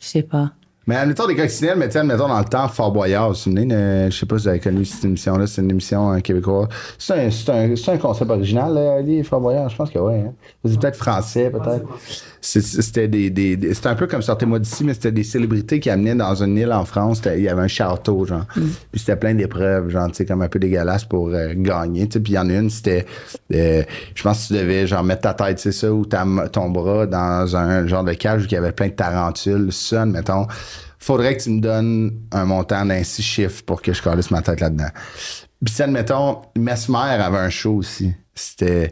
Je sais pas. Mais admettons des coccinelles, mais admettons dans le temps, Fort Boyard, je sais pas si vous avez connu cette émission-là, c'est une émission québécoise. C'est un concept original, Ali, Fort Boyard, je pense que oui. Hein. C'est peut-être français, peut-être. C'était un peu comme Sortez-moi d'ici, mais c'était des célébrités qui amenaient dans une île en France, il y avait un château, genre. Puis c'était plein d'épreuves, genre, tu sais, comme un peu dégueulasse pour gagner, tu sais. Puis il y en a une, c'était, je pense que tu devais, genre, mettre ta tête, c'est ça, ou ton bras dans un genre de cage où il y avait plein de tarentules, ça, mettons. Faudrait que tu me donnes un montant d'un 6 chiffres pour que je calisse ma tête là-dedans. Puis, admettons, Mesmer avait un show aussi. C'était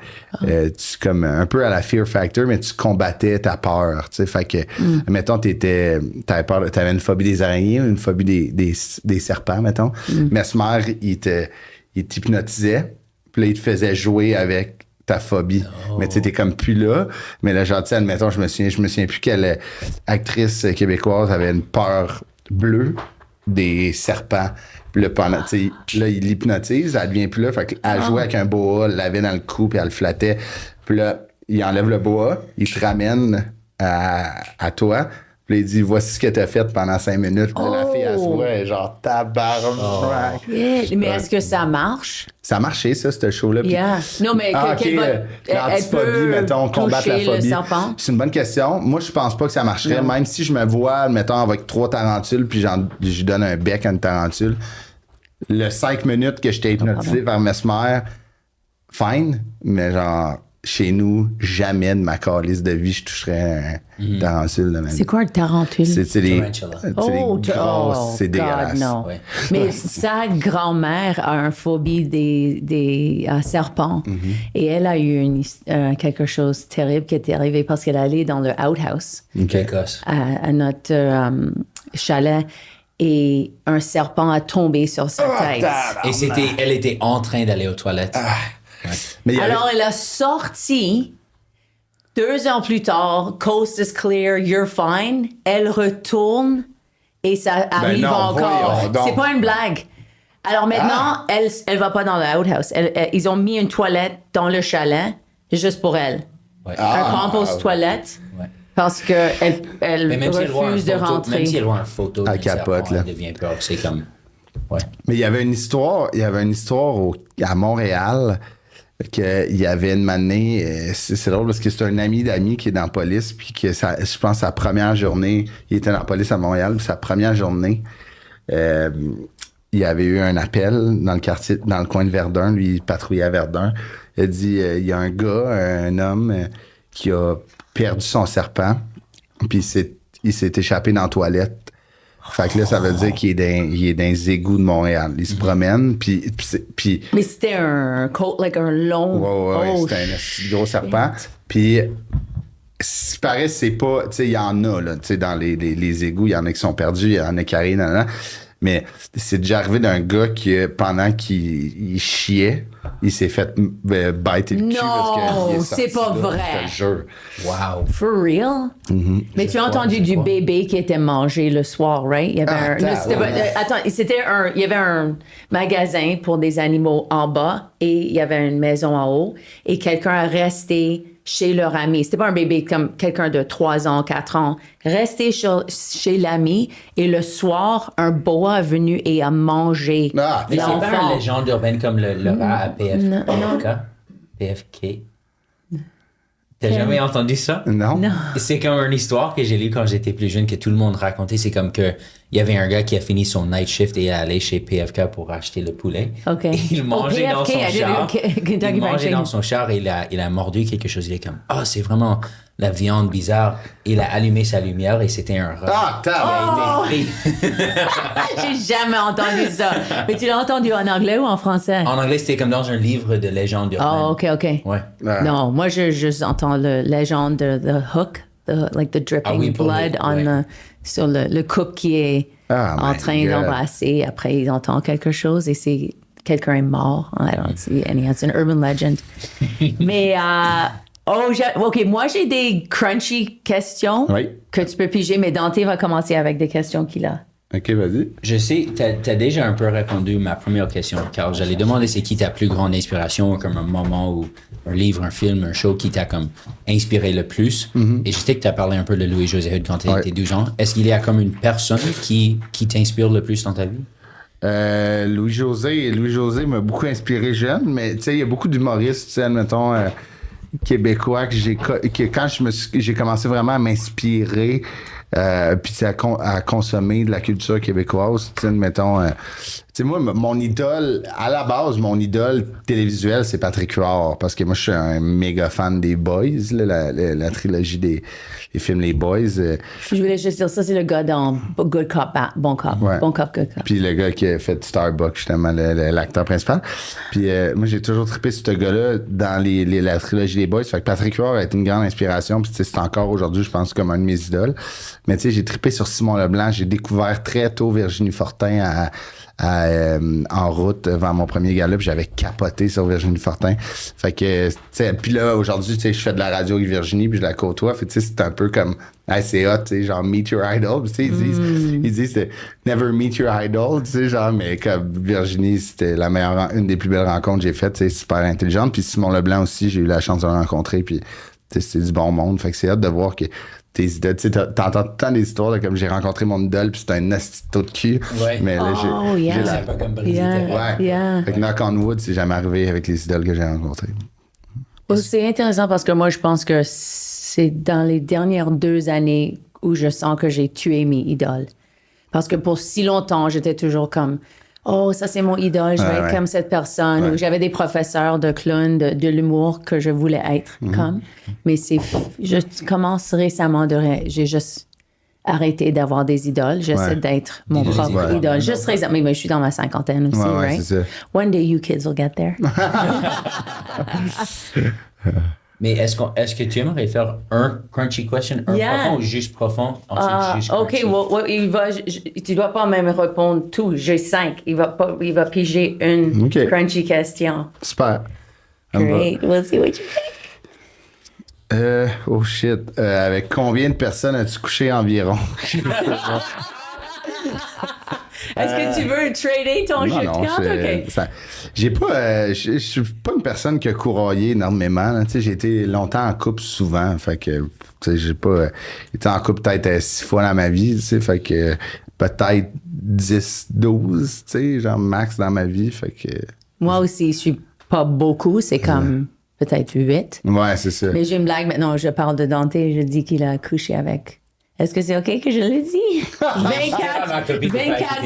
comme un peu à la Fear Factor, mais tu combattais ta peur. Tu sais, fait que, mettons, t'avais une phobie des araignées ou une phobie des serpents, mettons. Mesmer, il t'hypnotisait, puis là, il te faisait jouer avec ta phobie. Mais tu sais, t'es comme plus là. Mais là, genre, tu sais, admettons, je me souviens plus quelle actrice québécoise avait une peur bleue des serpents. Puis là, tu sais, là, il l'hypnotise, elle devient plus là. Fait qu'elle jouait avec un boa, elle l'avait dans le cou, puis elle le flattait. Puis là, il enlève le boa, il te ramène à toi. Puis là, il dit, voici ce que t'as fait pendant 5 minutes. Puis là, la fille, elle se voit, elle est genre tabarnak. Mais est-ce que ça marche? Ça a marché, ça, ce show-là. Puis, non, mais l'antiphobie, mettons, combattre la phobie. C'est une bonne question. Moi, je pense pas que ça marcherait. Même si je me vois, mettons, avec 3 tarentules, puis je donne un bec à une tarentule. Le 5 minutes que j'étais hypnotisé vers Mesmer, fine, mais genre, chez nous, jamais de ma calice de vie, je toucherais un tarentule de même. C'est quoi un tarentule? C'est des grosses, c'est dégueulasse. Non. Ouais. Mais sa grand-mère a une phobie des serpents. Et elle a eu quelque chose de terrible qui est arrivé parce qu'elle allait dans le outhouse à notre chalet. Et un serpent a tombé sur sa tête. Et elle était en train d'aller aux toilettes. Alors, elle a sorti 2 ans plus tard, coast is clear, you're fine. Elle retourne et ça arrive encore. C'est pas une blague. Alors maintenant, elle va pas dans le outhouse. Ils ont mis une toilette dans le chalet juste pour elle. Un compost toilette. Parce qu'elle refuse de rentrer. Même si elle voit une photo elle capote, là. Elle devient peur. C'est comme... Ouais. Mais il y avait une histoire à Montréal qu'il y avait une année, c'est drôle parce que c'est un ami d'amis qui est dans la police, puis que je pense sa première journée, il était dans la police à Montréal, puis sa première journée, il y avait eu un appel dans le quartier, dans le coin de Verdun, lui il patrouillait à Verdun. Il a dit, il y a un gars, un homme, qui a perdu son serpent, puis il s'est échappé dans la toilette. Fait que là, ça veut dire qu'il est dans les égouts de Montréal. Il se promène, puis... Mais c'était un long... Ouais, c'était un gros serpent. Puis, ce qui paraît, c'est pas... Tu sais, il y en a, là, tu sais, dans les égouts, il y en a qui sont perdus, il y en a qui arrivent, mais c'est déjà arrivé d'un gars qui, pendant qu'il chiait, il s'est fait biter le cul parce que c'est pas vrai. Je te jure. Wow. For real? Mais tu as entendu du bébé qui était mangé le soir, right? Il y avait il y avait un magasin pour des animaux en bas et il y avait une maison en haut et quelqu'un a resté chez leur ami. C'était pas un bébé comme quelqu'un de 3 ans, 4 ans. Resté chez l'ami et le soir, un boa est venu et a mangé l'enfant. Mais c'est pas une légende urbaine comme le rat à PFK? T'as jamais entendu ça? Non. C'est comme une histoire que j'ai lue quand j'étais plus jeune, que tout le monde racontait. C'est comme que il y avait un gars qui a fini son night shift et est allé chez PFK pour acheter le poulet. OK. Et il mangeait dans son char. Il mangeait dans son char et il a mordu quelque chose. Il est comme, c'est vraiment la viande bizarre. Il a allumé sa lumière et c'était un rat. Il a été frit. J'ai jamais entendu ça. Mais tu l'as entendu en anglais ou en français? En anglais, c'était comme dans un livre de légende urbaine. OK. Ouais. Non, moi, je juste entends la légende de The Hook, the dripping blood sur le couple qui est en train d'embrasser. Après, ils entendent quelque chose et c'est quelqu'un est mort. I don't see any. It's an urban legend. Mais... OK, moi, j'ai des crunchy questions que tu peux piger, mais Dante va commencer avec des questions qu'il a. OK, vas-y. Je sais, t'as déjà un peu répondu à ma première question, car j'allais demander c'est qui ta plus grande inspiration, comme un moment ou un livre, un film, un show qui t'a comme inspiré le plus. Et je sais que t'as parlé un peu de Louis-José Hood quand t'étais 12 ans. Est-ce qu'il y a comme une personne qui t'inspire le plus dans ta vie? Louis-José m'a beaucoup inspiré jeune, mais tu sais, il y a beaucoup d'humoristes, tu sais, admettons, québécois, que quand j'ai commencé vraiment à m'inspirer, puis à consommer de la culture québécoise, tu sais, admettons, tu sais, moi, mon idole, à la base, mon idole télévisuelle, c'est Patrick Huard, parce que moi, je suis un méga fan des Boys, là, la trilogie des films Les Boys. Je voulais juste dire ça, c'est le gars dans Good Cop, Bon Cop. Ouais. Bon Cop, Good Cop. Puis le gars qui a fait Starbucks, justement, l'acteur principal. Puis moi, j'ai toujours trippé sur ce gars-là dans la trilogie des Boys. Fait que Patrick Huard a été une grande inspiration. Puis c'est encore aujourd'hui, je pense, comme un de mes idoles. Mais tu sais, j'ai trippé sur Simon Leblanc. J'ai découvert très tôt Virginie Fortin en route vers mon premier gala, puis j'avais capoté sur Virginie Fortin. Fait que, tu sais, puis là, aujourd'hui, tu sais, je fais de la radio avec Virginie, puis je la côtoie. Fait tu sais, c'est un peu comme, hey, c'est hot, tu sais, genre, meet your idol. Tu sais, ils disent, never meet your idol, tu sais, genre, mais comme Virginie, c'était une des plus belles rencontres que j'ai faites, tu sais, super intelligente. Puis Simon Leblanc aussi, j'ai eu la chance de le rencontrer, puis, tu sais, c'est du bon monde. Fait que c'est hot de voir que tes idoles, tu sais, t'entends tout le temps des histoires, là, comme j'ai rencontré mon idole, puis c'était un astito de cul. Ouais. Mais là, j'ai C'est pas comme briser tes ouais. Fait que knock on wood, c'est jamais arrivé avec les idoles que j'ai rencontrées. C'est intéressant parce que moi, je pense que c'est dans les dernières 2 années où je sens que j'ai tué mes idoles. Parce que pour si longtemps, j'étais toujours comme, oh, ça c'est mon idole, je vais être comme cette personne. Ouais. Ou j'avais des professeurs de clown, de l'humour que je voulais être comme. Mais je commence récemment j'ai juste arrêté d'avoir des idoles. J'essaie d'être mon propre idole. Juste récemment, mais je suis dans ma cinquantaine aussi, right? C'est ça. One day you kids will get there. Mais est-ce que tu aimerais faire un crunchy question, un profond ou juste profond? Ensuite, juste OK, tu dois pas même répondre tout. J'ai 5. Il va piger une crunchy question. Super. Great. We'll see what you think. Oh shit. Avec combien de personnes as-tu couché environ? Est-ce que tu veux trader ton jeu de cartes? OK. J'ai pas. Je suis pas une personne qui a courroyé énormément. Là. J'ai été longtemps en couple souvent. Fait que j'ai pas été en couple peut-être 6 fois dans ma vie. Fait que peut-être 10, 12, genre max dans ma vie. Fait que. Moi aussi, je suis pas beaucoup. C'est comme peut-être 8. Ouais, c'est ça. Mais j'ai une blague maintenant. Je parle de Dante. Je dis qu'il a couché avec. Est-ce que c'est OK que je le dis? 24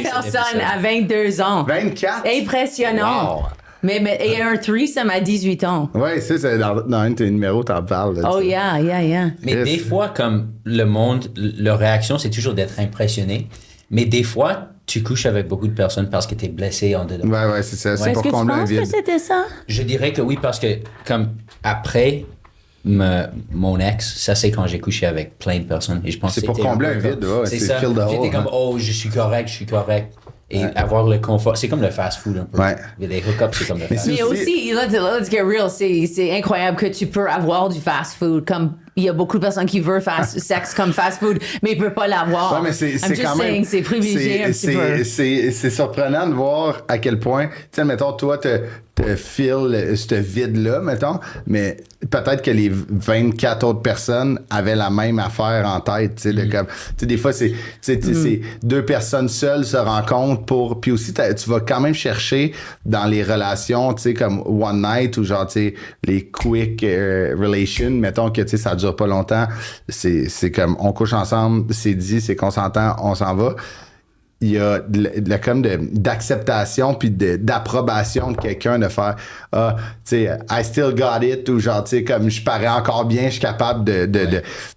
personnes à 22 ans. 24? Impressionnant. Wow. Mais il y a un threesome à 18 ans. Ouais, c'est dans un de tes numéros, t'en parles. Là, yeah. Mais des fois, comme le monde, leur réaction, c'est toujours d'être impressionné. Mais des fois, tu couches avec beaucoup de personnes parce que t'es blessé en dedans. Ouais, c'est ça. C'est pour combler un vide. Est-ce que tu penses que c'était ça? Je dirais que oui, parce que comme après... mon ex, ça c'est quand j'ai couché avec plein de personnes. Et je pense c'est pour combler un vide, c'est ça. J'étais comme, je suis correct. Et avoir le confort. C'est comme le fast-food un peu. Ouais. Les hookups, c'est comme le fast-food. Mais aussi, let's get real, c'est incroyable que tu peux avoir du fast-food. Comme il y a beaucoup de personnes qui veulent sexe comme fast-food, mais ils ne peuvent pas l'avoir. Ouais, mais c'est quand même. C'est privilégié un petit peu. C'est surprenant de voir à quel point, tu sais, mettons, toi, te files ce vide-là, mettons, mais peut-être que les 24 autres personnes avaient la même affaire en tête, tu sais, de comme, tu sais, des fois, c'est 2 personnes seules se rencontrent puis aussi, tu vas quand même chercher dans les relations, tu sais, comme one night ou genre, tu sais, les quick relations, mettons que, tu sais, ça dure pas longtemps, c'est comme, on couche ensemble, c'est dit, c'est consentant, on s'en va. Il y a comme d'acceptation puis d'approbation de quelqu'un de faire tu sais, I still got it, ou genre, tu sais, comme je parais encore bien, je suis capable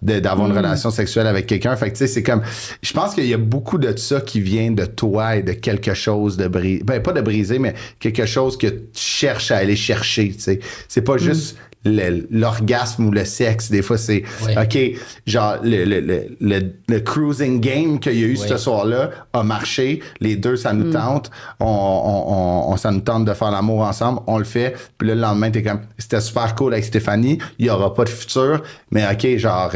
d'avoir une relation sexuelle avec quelqu'un. Fait que, tu sais, c'est comme, je pense qu'il y a beaucoup de ça qui vient de toi et de quelque chose de brisé. Ben, pas de brisé, mais quelque chose que tu cherches à aller chercher, tu sais. C'est pas juste l'orgasme ou le sexe. Des fois, c'est OK, genre le cruising game qu'il y a eu ce soir-là a marché. Les deux, ça nous tente. Ça nous tente de faire l'amour ensemble. On le fait. Puis là, le lendemain, t'es comme, c'était super cool avec Stéphanie. Il y aura pas de futur. Mais OK, genre,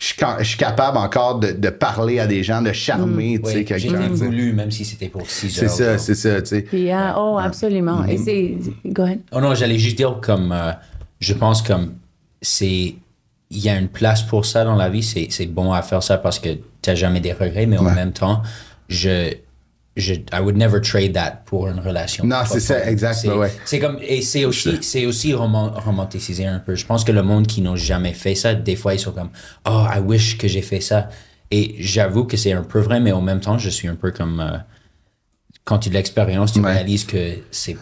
je suis capable encore de parler à des gens, de charmer, tu sais, quelqu'un. J'étais voulu, même si c'était pour 6 C'est heures. ça, tu sais. Yeah, absolument. Et c'est... Go ahead. Oh non, j'allais juste dire comme... je pense comme c'est... Il y a une place pour ça dans la vie. C'est bon à faire ça parce que tu n'as jamais des regrets, mais en même temps, I would never trade that pour une relation. Non, c'est ça, exactement, ouais. C'est comme... Et c'est aussi romanticisé un peu. Je pense que le monde qui n'a jamais fait ça, des fois, ils sont comme « Oh, I wish que j'ai fait ça. » Et j'avoue que c'est un peu vrai, mais en même temps, je suis un peu comme... quand tu as de l'expérience, tu réalises que c'est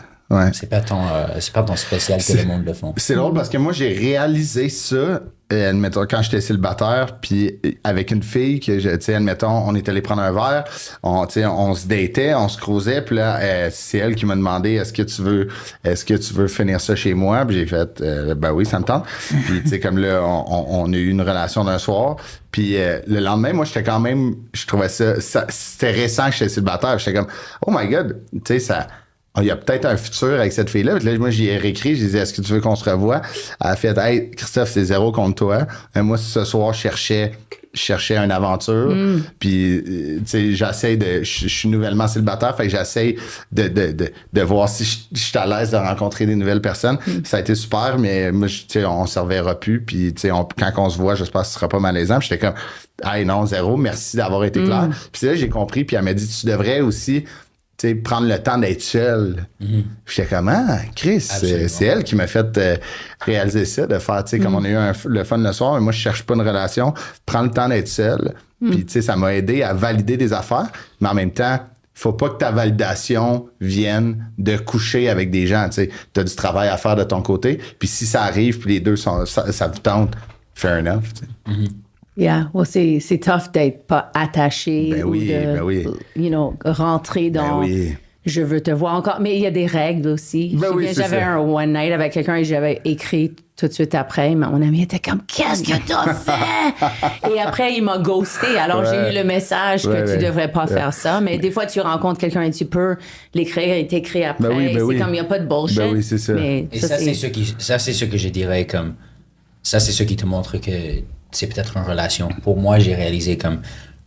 pas tant spécial que le monde le font. C'est drôle parce que moi, j'ai réalisé ça, admettons, quand j'étais célibataire, puis avec une fille que, tu sais, admettons, on est allé prendre un verre, on se datait, on se croisait, puis là, c'est elle qui m'a demandé, est-ce que tu veux finir ça chez moi? Puis j'ai fait, ben oui, ça me tente. Puis, tu sais, comme là, on a eu une relation d'un soir, puis le lendemain, moi, j'étais quand même, je trouvais ça c'était récent que j'étais célibataire, j'étais comme, oh my God, tu sais, ça... Il y a peut-être un futur avec cette fille-là. Puis là, moi, j'y ai réécrit. Je disais, est-ce que tu veux qu'on se revoie? Elle a fait, hey, Christophe, c'est 0 contre toi. Et moi, ce soir, je cherchais une aventure. Puis, tu sais, je suis nouvellement célibataire. Fait que j'essaie de voir si je suis à l'aise de rencontrer des nouvelles personnes. Ça a été super, mais moi, tu sais, on se reverra plus. Puis, tu sais, quand on se voit, j'espère que ce sera pas malaisant. Puis j'étais comme, hey, non, 0, merci d'avoir été clair. Puis là, j'ai compris. Puis elle m'a dit, tu devrais aussi... prendre le temps d'être seul. J'étais comme, Chris, c'est elle qui m'a fait réaliser ça, de faire, tu sais, comme on a eu le fun le soir, mais moi, je cherche pas une relation. Prends le temps d'être seul. Puis, tu sais, ça m'a aidé à valider des affaires, mais en même temps, faut pas que ta validation vienne de coucher avec des gens, tu sais. T'as du travail à faire de ton côté, puis si ça arrive, puis les deux, ça vous tente, fair enough, tu sais. Yeah, well, c'est tough d'être pas attaché ou de, rentrer dans je veux te voir encore. Mais il y a des règles aussi. J'avais un one night avec quelqu'un et j'avais écrit tout de suite après. Mon ami était comme, qu'est-ce que t'as fait? Et après, il m'a ghosté. Alors, j'ai eu le message que tu devrais pas faire ça. Mais des fois, tu rencontres quelqu'un et tu peux l'écrire et t'écrire après. C'est comme, il n'y a pas de bullshit. Oui, c'est ça. Mais et ça, c'est ce que je dirais comme... Ça, c'est ce qui te montre que c'est peut-être une relation. Pour moi, j'ai réalisé comme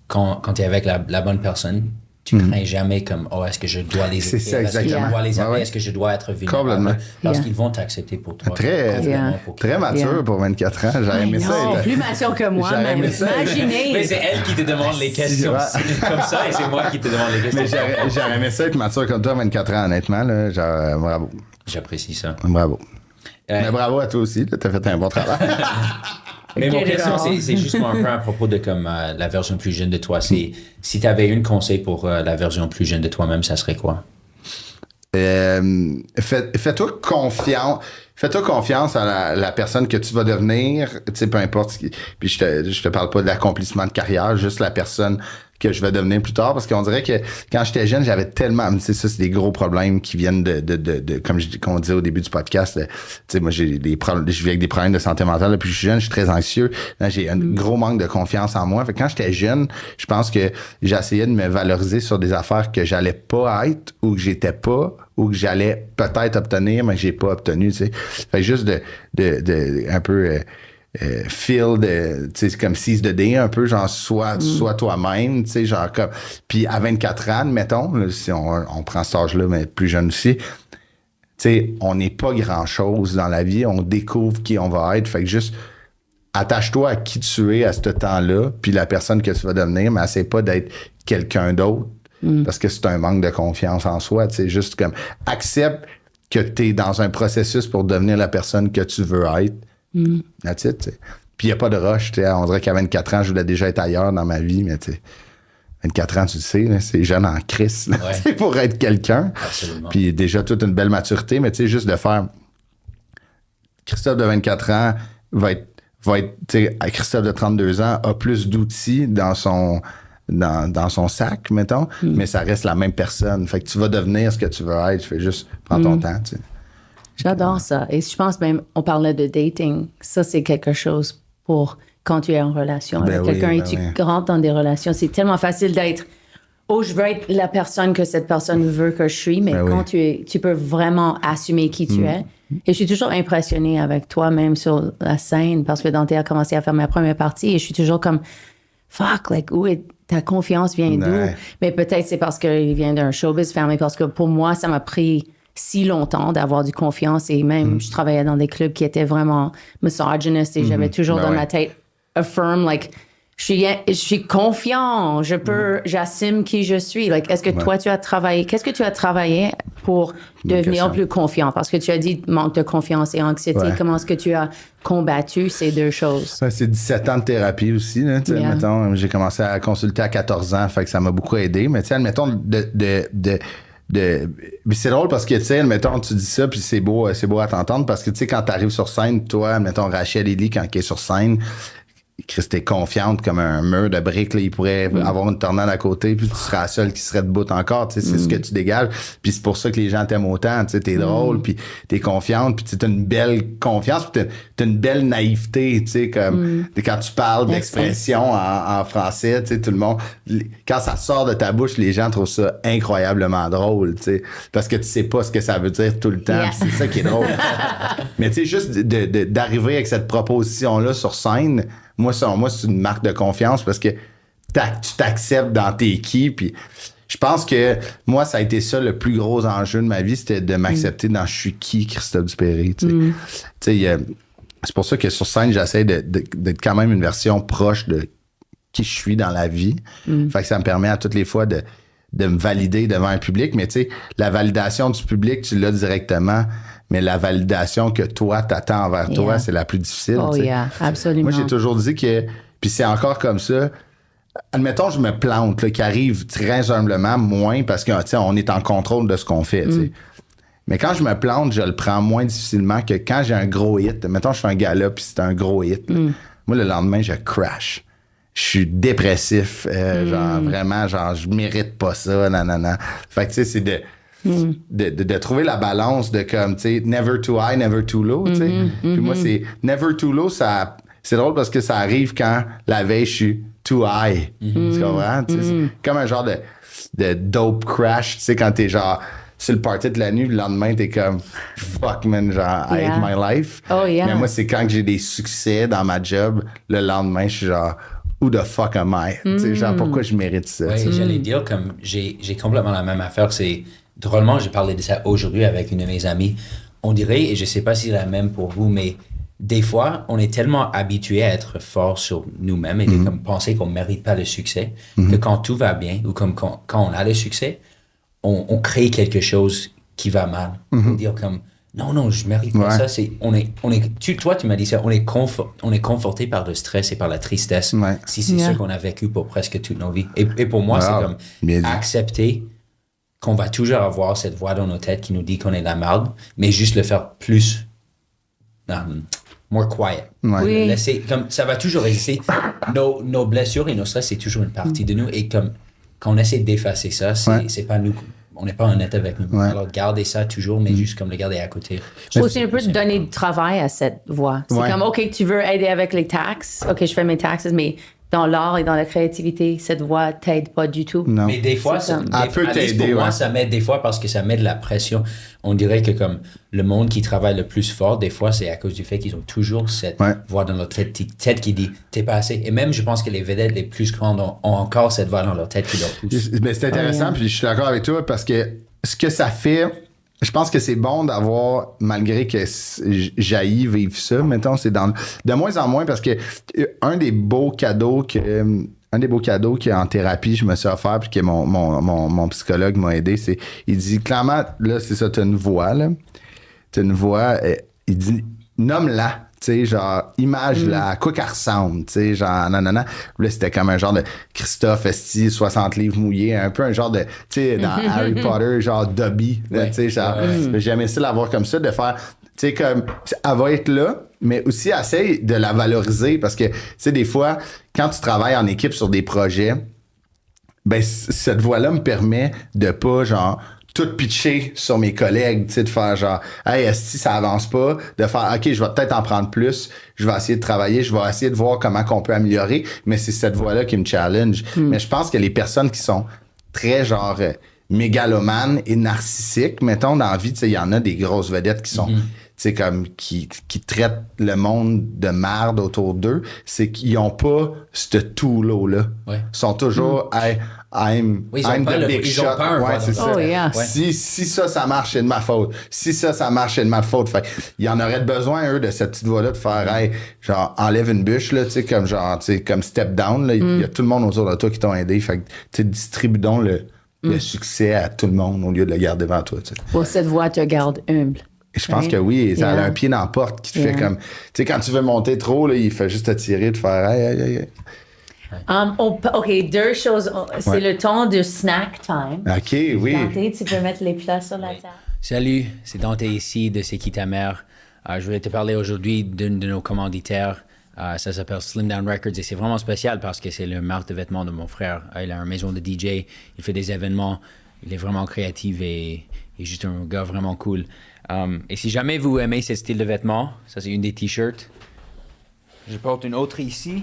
quand tu es avec la bonne personne, tu crains jamais comme est-ce que je dois les écrire, c'est ça, exactement. Est-ce que je dois les appeler, est-ce que je dois être vulnérable parce qu'ils vont t'accepter pour toi. Très mature pour 24 ans. J'aurais aimé ça. Plus mature que moi, mais imaginez. Mais c'est elle qui te demande les questions comme ça et c'est moi qui te demande les questions. Mais j'aurais aimé ça être mature comme toi à 24 ans, honnêtement. Là, genre, bravo. J'apprécie ça. Bravo. Mais bravo à toi aussi. Tu as fait un bon travail. Mais mon question, c'est justement un peu à propos de comme la version plus jeune de toi. Si tu avais une conseil pour la version plus jeune de toi-même, ça serait quoi? Fais-toi confiance. Fais-toi confiance à la personne que tu vas devenir, tu sais, peu importe ce qui... Puis je te parle pas d'accomplissement de carrière, juste la personne que je vais devenir plus tard, parce qu'on dirait que quand j'étais jeune, j'avais tellement... Tu sais, ça, c'est des gros problèmes qui viennent de comme on disait au début du podcast, tu sais, moi, je vis avec des problèmes de santé mentale. Depuis que je suis jeune, je suis très anxieux. Là, j'ai un gros manque de confiance en moi. Fait que quand j'étais jeune, je pense que j'essayais de me valoriser sur des affaires que j'allais pas être ou que j'étais pas ou que j'allais peut-être obtenir, mais que j'ai pas obtenu, tu sais. Fait que juste de un peu... feel de, tu sais, comme seize the day, un peu, genre, sois toi-même, tu sais, genre, comme, puis à 24 ans, mettons, là, si on prend cet âge-là, mais plus jeune aussi, tu sais, on n'est pas grand-chose dans la vie, on découvre qui on va être, fait que juste, attache-toi à qui tu es à ce temps-là, puis la personne que tu vas devenir, mais essaie pas d'être quelqu'un d'autre, parce que c'est un manque de confiance en soi, tu sais, juste comme, accepte que t'es dans un processus pour devenir la personne que tu veux être. That's it, t'sais. Puis il n'y a pas de rush. On dirait qu'à 24 ans, je voulais déjà être ailleurs dans ma vie, mais 24 ans, tu le sais, là, c'est jeune en crise pour être quelqu'un. Absolument. Puis déjà toute une belle maturité, mais juste de faire... Christophe de 24 ans va être Christophe de 32 ans a plus d'outils dans son sac, mettons, mais ça reste la même personne. Fait que tu vas devenir ce que tu veux être. Fais juste prends ton temps, tu sais. J'adore ça. Et je pense même, on parlait de dating. Ça, c'est quelque chose pour quand tu es en relation avec quelqu'un et tu rentres dans des relations. C'est tellement facile d'être je veux être la personne que cette personne veut que je suis, mais quand tu peux vraiment assumer qui tu es. Et je suis toujours impressionnée avec toi, même sur la scène, parce que Dante a commencé à faire ma première partie et je suis toujours comme, fuck, like, ta confiance vient d'où? Mais peut-être c'est parce qu'il vient d'un showbiz family, parce que pour moi, ça m'a pris si longtemps d'avoir du confiance et même je travaillais dans des clubs qui étaient vraiment misogynistes et j'avais toujours dans ma tête affirm, like, je suis confiant, j'assume qui je suis. Like, est-ce que toi, qu'est-ce que tu as travaillé pour devenir plus confiant? Parce que tu as dit manque de confiance et anxiété. Comment est-ce que tu as combattu ces deux choses? Ça, c'est 17 ans de thérapie aussi. Là, admettons, j'ai commencé à consulter à 14 ans, fait que ça m'a beaucoup aidé. Mais tu sais, admettons, mais c'est drôle parce que, tu sais, admettons, tu dis ça, puis c'est beau à t'entendre parce que, tu sais, quand t'arrives sur scène, toi, admettons, Rachel Élie, quand elle est sur scène, Chris, t'es confiante comme un mur de briques, là, il pourrait avoir une tornade à côté, puis tu seras la seule qui serait debout encore, tu sais, c'est ce que tu dégages, puis c'est pour ça que les gens t'aiment autant, tu sais, t'es drôle, puis t'es confiante, puis t'as une belle confiance, puis t'as une belle naïveté, tu sais, comme quand tu parles d'expression en français, tu sais, tout le monde, quand ça sort de ta bouche, les gens trouvent ça incroyablement drôle, tu sais, parce que tu sais pas ce que ça veut dire tout le temps, puis c'est ça qui est drôle. Mais tu sais, juste d'arriver avec cette proposition-là sur scène, moi, c'est une marque de confiance parce que tu t'acceptes dans tes qui. Puis je pense que moi, ça a été ça le plus gros enjeu de ma vie, c'était de m'accepter dans je suis qui, Christophe Dupéry. Tu sais, c'est pour ça que sur scène, j'essaie d'être quand même une version proche de qui je suis dans la vie. Fait que ça me permet à toutes les fois de me valider devant un public. Mais tu sais, la validation du public, tu l'as directement. Mais la validation que toi, t'attends envers toi, c'est la plus difficile. Oh, absolument. Moi, j'ai toujours dit que... Puis c'est encore comme ça. Admettons, je me plante, là, qui arrive très humblement, moins, parce qu'on est en contrôle de ce qu'on fait. Mais quand je me plante, je le prends moins difficilement que quand j'ai un gros hit. Mettons, je fais un gala, puis c'est un gros hit. Moi, le lendemain, je crash. Je suis dépressif. Genre, vraiment, genre, je mérite pas ça, nanana. Fait que, tu sais, c'est de trouver la balance de comme, tu sais, never too high, never too low, tu sais. Puis moi, c'est never too low, c'est drôle parce que ça arrive quand la veille, je suis too high. Tu comprends? C'est comme un genre de dope crash, tu sais, quand t'es genre sur le party de la nuit, le lendemain, t'es comme fuck, man, genre, I hate my life. Mais moi, c'est quand j'ai des succès dans ma job, le lendemain, je suis genre, who the fuck am I? Tu sais, genre, pourquoi je mérite ça? Oui, j'allais dire, comme, j'ai complètement la même affaire, c'est. Drôlement, j'ai parlé de ça aujourd'hui avec une de mes amies. On dirait, et je ne sais pas si c'est la même pour vous, mais des fois, on est tellement habitué à être fort sur nous-mêmes et de comme, penser qu'on ne mérite pas le succès, que quand tout va bien ou comme quand on a le succès, on crée quelque chose qui va mal. On dire comme, non, je ne mérite pas ça. Toi, tu m'as dit ça, on est conforté par le stress et par la tristesse si c'est ce qu'on a vécu pour presque toute nos vies. Et pour moi, c'est comme accepter qu'on va toujours avoir cette voix dans nos têtes qui nous dit qu'on est de la merde, mais juste le faire plus more quiet. Laisser, comme, ça va toujours exister. Nos blessures et nos stress, c'est toujours une partie de nous. Et comme quand on essaie d'effacer ça, c'est pas nous. On n'est pas honnête avec nous. Alors, garder ça toujours, mais juste comme le garder à côté. Je trouve aussi un peu de donner du travail à cette voix. C'est comme, OK, tu veux aider avec les taxes. OK, je fais mes taxes, mais dans l'art et dans la créativité, cette voix t'aide pas du tout. Non. Mais des fois, ça peut t'aider. Pour moi, ça m'aide des fois parce que ça met de la pression. On dirait que comme le monde qui travaille le plus fort, des fois, c'est à cause du fait qu'ils ont toujours cette voix dans leur tête qui dit « t'es pas assez ». Et même, je pense que les vedettes les plus grandes ont encore cette voix dans leur tête qui leur pousse. Mais c'est intéressant, puis je suis d'accord avec toi parce que ce que ça fait... Je pense que c'est bon d'avoir, malgré que j'haïs vivre ça, mettons, c'est de moins en moins parce que un des beaux cadeaux qui en thérapie, je me suis offert puis que mon psychologue m'a aidé, c'est, il dit clairement, là, c'est ça, t'as une voix, là. T'as une voix, il dit, nomme-la. Tu sais, genre, image-la, à quoi qu'elle ressemble, tu sais, genre, nanana. Là, c'était comme un genre de Christophe Esti, 60 livres mouillés, un peu un genre de, tu sais, dans Harry Potter, genre Dobby, tu sais, genre, j'aimais ça l'avoir comme ça, de faire, tu sais, comme, elle va être là, mais aussi, essaye de la valoriser, parce que, tu sais, des fois, quand tu travailles en équipe sur des projets, ben, cette voix-là me permet de pas, genre, tout pitcher sur mes collègues, tu sais, de faire genre, hey, si ça avance pas, de faire, OK, je vais peut-être en prendre plus, je vais essayer de travailler, je vais essayer de voir comment qu'on peut améliorer, mais c'est cette voie-là qui me challenge. Mais je pense que les personnes qui sont très genre mégalomane et narcissique, mettons, dans la vie, tu sais, il y en a des grosses vedettes qui sont, tu sais, comme, qui traitent le monde de merde autour d'eux, c'est qu'ils ont pas ce tout-là. Ouais. Ils sont toujours, hey, I'm the big shot. Ouais, c'est ça. Oh, yeah. Si ça marche, c'est de ma faute. Si ça marche, c'est de ma faute. Fait il y en aurait besoin, eux, de cette petite voix-là, de faire, hey, genre, enlève une bûche, là, tu sais, comme genre, tu sais, comme step down, là. Il y a tout le monde autour de toi qui t'ont aidé. Fait que, tu sais, distribue donc le succès à tout le monde au lieu de le garder devant toi, tu sais. Pour cette voix te garde humble. Je pense que oui, ça a un pied dans la porte qui te fait comme, tu sais, quand tu veux monter trop, là, il fait juste te tirer, te faire, hey. OK, 2 choses. C'est le temps de snack time. OK, oui. Dante, tu peux mettre les plats sur la table. Salut, c'est Dante ici de C'est qui ta mère. Je voulais te parler aujourd'hui d'une de nos commanditaires. Ça s'appelle Slim Down Records et c'est vraiment spécial parce que c'est le marque de vêtements de mon frère. Il a une maison de DJ, il fait des événements, il est vraiment créatif et juste un gars vraiment cool. Et si jamais vous aimez ce style de vêtements, ça c'est une des t-shirts. Je porte une autre ici.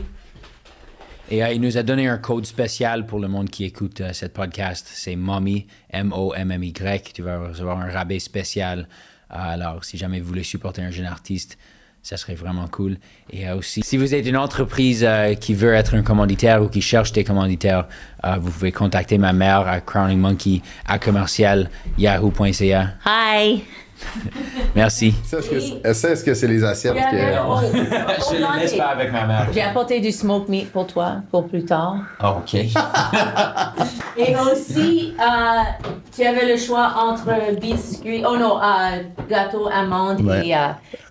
Et il nous a donné un code spécial pour le monde qui écoute cette podcast. C'est MOMMY, M-O-M-M-Y. Tu vas recevoir un rabais spécial. Alors, si jamais vous voulez supporter un jeune artiste, ça serait vraiment cool. Et aussi, si vous êtes une entreprise qui veut être un commanditaire ou qui cherche des commanditaires, vous pouvez contacter ma mère à Crowning Monkey à commercial.yahoo.ca. Hi! Merci. Est-ce que c'est les assiettes que... Je ne laisse pas avec ma mère. J'ai apporté du smoked meat pour toi, pour plus tard. Oh, OK. Et aussi, tu avais le choix entre biscuits, gâteau amande et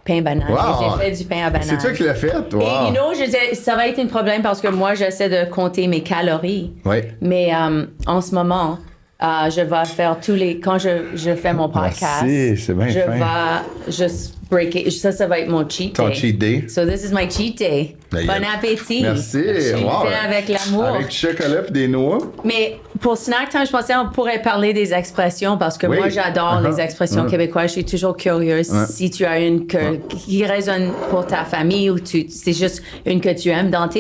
pain banane. Wow. J'ai fait du pain à banane. C'est toi qui l'as fait? Wow. Et je disais, ça va être un problème parce que moi, j'essaie de compter mes calories. Oui. Mais en ce moment, je vais faire quand je fais mon podcast. Merci, c'est bien je fin. vais juste break it. Ça va être mon cheat day. Ton cheat day. So this is my cheat day. Ben, Bon appétit. Merci. Wow. Fait avec l'amour. Avec du chocolat et des noix. Mais pour snack time, je pensais qu'on pourrait parler des expressions parce que moi, j'adore les expressions québécoises. Je suis toujours curieuse. Si tu as une qui résonne pour ta famille ou c'est juste une que tu aimes. Dante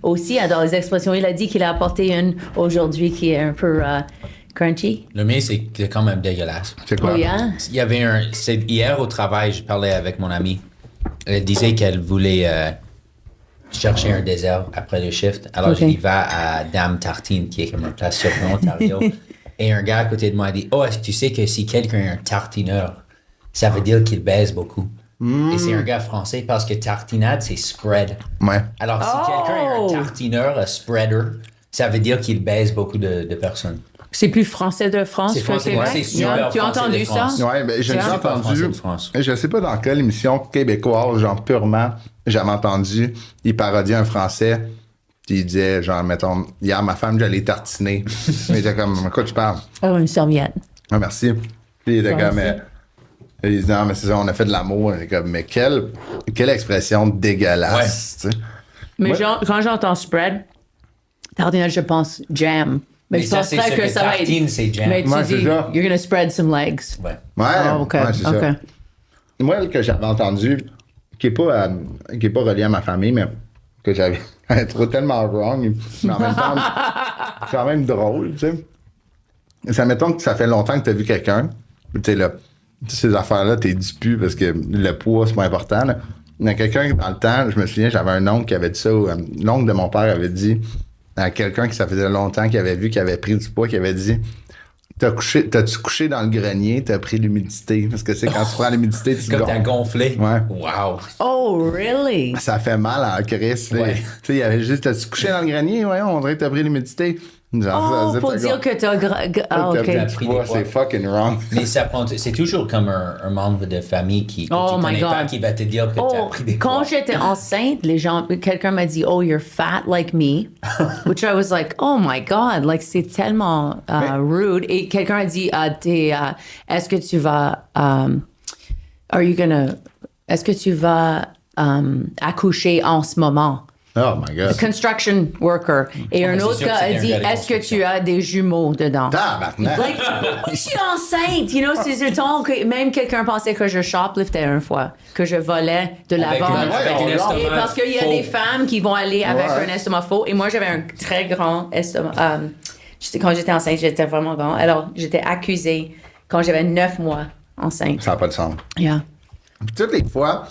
aussi adore les expressions. Il a dit qu'il a apporté une aujourd'hui qui est un peu crunchy. Le mien, c'est quand même dégueulasse. C'est quoi? Oh, yeah? Il y avait hier au travail, je parlais avec mon amie. Elle disait qu'elle voulait chercher un dessert après le shift. Alors, je y vais à Dame Tartine, qui est comme une place sur Ontario. Et un gars à côté de moi a dit, « Oh, est-ce que tu sais que si quelqu'un est un tartineur, ça veut dire qu'il baise beaucoup? » Et c'est un gars français parce que tartinade, c'est spread. Ouais. Alors, si quelqu'un est un tartineur, un spreader, ça veut dire qu'il baise beaucoup de personnes. C'est plus français de France C'est que français, Québec? c'est super Tu as français entendu de ça? France. Ouais, ben, j'ai Français entendu. de France. Je sais pas dans quelle émission québécoise, genre purement, j'avais entendu, il parodiait un Français, puis il disait, genre, mettons, hier, ma femme, j'allais tartiner. Il était comme, de quoi tu parles? Oh, une serviette. Ah, merci. Puis il était comme, il disait, non, mais c'est ça, on a fait de l'amour. Il était comme, mais quelle expression dégueulasse, tu sais. Mais quand j'entends spread, tartinade, je pense jam. Mais je ça, pense c'est pas ce que ça va être. tartine, c'est jam. Mais tu Ouais, dis, c'est ça. you're gonna spread some legs. Ouais. Ouais, OK. ouais, c'est OK. ça. Moi, elle, que j'avais entendu, qui est pas relié à ma famille, mais que j'avais trouvé tellement wrong, mais en même temps, c'est quand même drôle, tu sais. Ça mettons que ça fait longtemps que tu as vu quelqu'un, tu sais, là, ces affaires-là, t'es dis plus parce que le poids, c'est pas important, là. Il y a quelqu'un, dans le temps, je me souviens, j'avais un oncle qui avait dit ça, l'oncle de mon père avait dit à quelqu'un qui ça faisait longtemps qu'il avait vu, qui avait pris du poids, qui avait dit, t'as-tu couché dans le grenier, t'as pris l'humidité? Parce que c'est quand tu prends l'humidité, tu Comme t'as gonfles. gonflé. Ouais. Wow. Oh, really? Ça fait mal à Chris. Ouais. Tu sais, il y avait juste, t'as-tu couché dans le grenier? Ouais, on dirait que t'as pris l'humidité. Genre, Oh, pour dire que t'as... Ah, OK. T'as pris du poids, c'est fucking wrong. Mais ça prend, c'est toujours comme un membre de famille que Oh tu my connais pas God. qui va te dire que t'as pris des Quand poids. j'étais enceinte, quelqu'un m'a dit, oh, you're fat like me. Which I was like, oh my God, like c'est tellement rude. Et quelqu'un a dit, est-ce que tu vas, est-ce que tu vas accoucher en ce moment? Oh my God. Construction worker. Et un mais c'est autre sûr que gars c'est a un dit, gars de est-ce que construction. tu as des jumeaux dedans? Tabarnak. Like, je suis enceinte, you know, c'est le temps que même quelqu'un pensait que je shopliftais une fois, que je volais de la Avec vente. un Et estomac parce qu'il y a faux. des femmes qui vont aller avec Ouais. un estomac faux, et moi j'avais un très grand estomac. Quand j'étais enceinte, j'étais vraiment bon. Alors, j'étais accusée quand j'avais 9 mois enceinte. Ça n'a pas de sens. Yeah. Puis toutes les fois,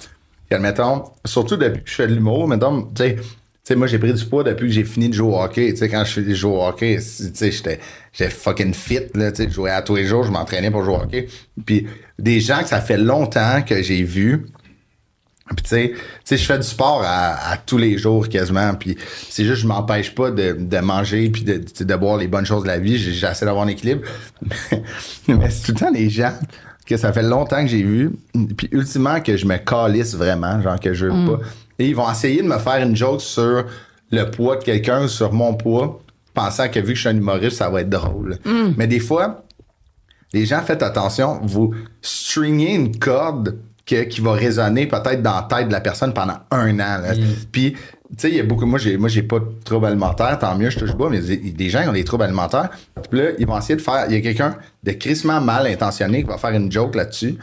admettons, surtout depuis que je fais de l'humour, mettons, tu sais, moi, j'ai pris du poids depuis que j'ai fini de jouer au hockey. Tu sais, quand je jouais au hockey, tu sais, j'étais fucking fit, là, tu sais, je jouais à tous les jours, je m'entraînais pour jouer au hockey. Puis des gens que ça fait longtemps que j'ai vus, puis tu sais, je fais du sport à tous les jours quasiment, puis c'est juste je m'empêche pas de manger puis de boire les bonnes choses de la vie, j'essaie d'avoir un équilibre. Mais c'est tout le temps les gens que ça fait longtemps que j'ai vus, puis ultimement que je me calisse vraiment, genre que je veux pas. Et ils vont essayer de me faire une joke sur le poids de quelqu'un ou sur mon poids, pensant que vu que je suis un humoriste, ça va être drôle. Mais des fois, les gens, faites attention, vous stringez une corde qui va résonner peut-être dans la tête de la personne pendant 1 an. Là. Puis, tu sais, il y a beaucoup... Moi, j'ai pas de troubles alimentaires, tant mieux, je touche pas, mais des gens qui ont des troubles alimentaires. Puis là, ils vont essayer de faire... Il y a quelqu'un de crissement mal intentionné qui va faire une joke là-dessus.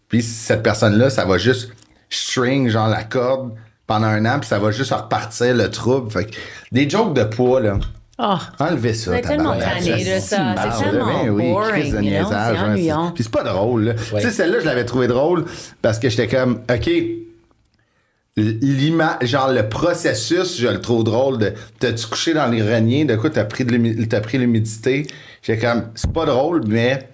Puis cette personne-là, ça va juste string, genre, la corde pendant 1 an, puis ça va juste repartir le trouble. Fait que des jokes de poids, là... Oh, enlevez ça. c'est tellement tanné de ça. C'est tellement boring, c'est ennuyant. Puis c'est pas drôle. Là. Tu sais, celle-là, je l'avais trouvé drôle parce que j'étais comme, OK, genre le processus, je le trouve drôle de t'as-tu couché dans les greniers, de quoi t'as pris l'humidité. J'étais comme, c'est pas drôle, mais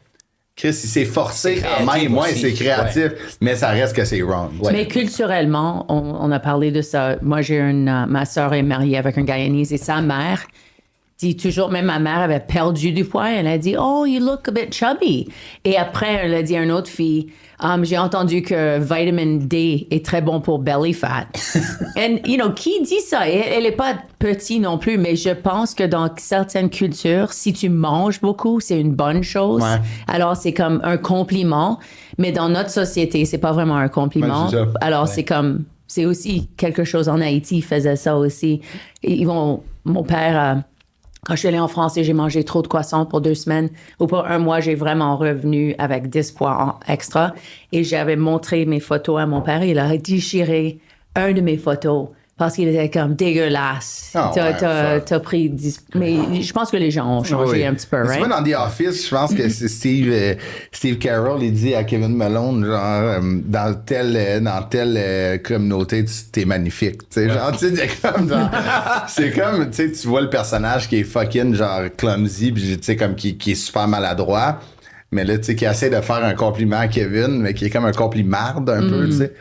Chris, il s'est forcé quand même. Ouais, c'est créatif, mais ça reste que c'est wrong. Ouais. Mais culturellement, on a parlé de ça. Moi, ma soeur est mariée avec un Guyanese et sa mère dit toujours, même ma mère avait perdu du poids, elle a dit, oh, you look a bit chubby. Et après, elle a dit à une autre fille, j'ai entendu que vitamin D est très bon pour belly fat. And, qui dit ça? Elle est pas petite non plus, mais je pense que dans certaines cultures, si tu manges beaucoup, c'est une bonne chose. Ouais. Alors, c'est comme un compliment. Mais dans notre société, c'est pas vraiment un compliment. Ouais, alors, c'est aussi quelque chose en Haïti, ils faisaient ça aussi. Mon père, quand je suis allée en France et j'ai mangé trop de croissants pour 2 semaines ou pour 1 mois, j'ai vraiment revenu avec 10 poids extra. Et j'avais montré mes photos à mon père. Il a déchiré un de mes photos parce qu'il était comme dégueulasse. Oh, t'as pris 10... Mais je pense que les gens ont changé un petit peu, right? C'est pas dans The Office, je pense que c'est Steve Carell, il dit à Kevin Malone, genre, dans telle communauté, t'es magnifique. Tu sais, genre, tu sais, c'est comme, tu sais, tu vois le personnage qui est fucking, genre, clumsy, puis tu sais, comme qui est super maladroit. Mais là, tu sais, qui essaie de faire un compliment à Kevin, mais qui est comme un complimarde un peu, tu sais.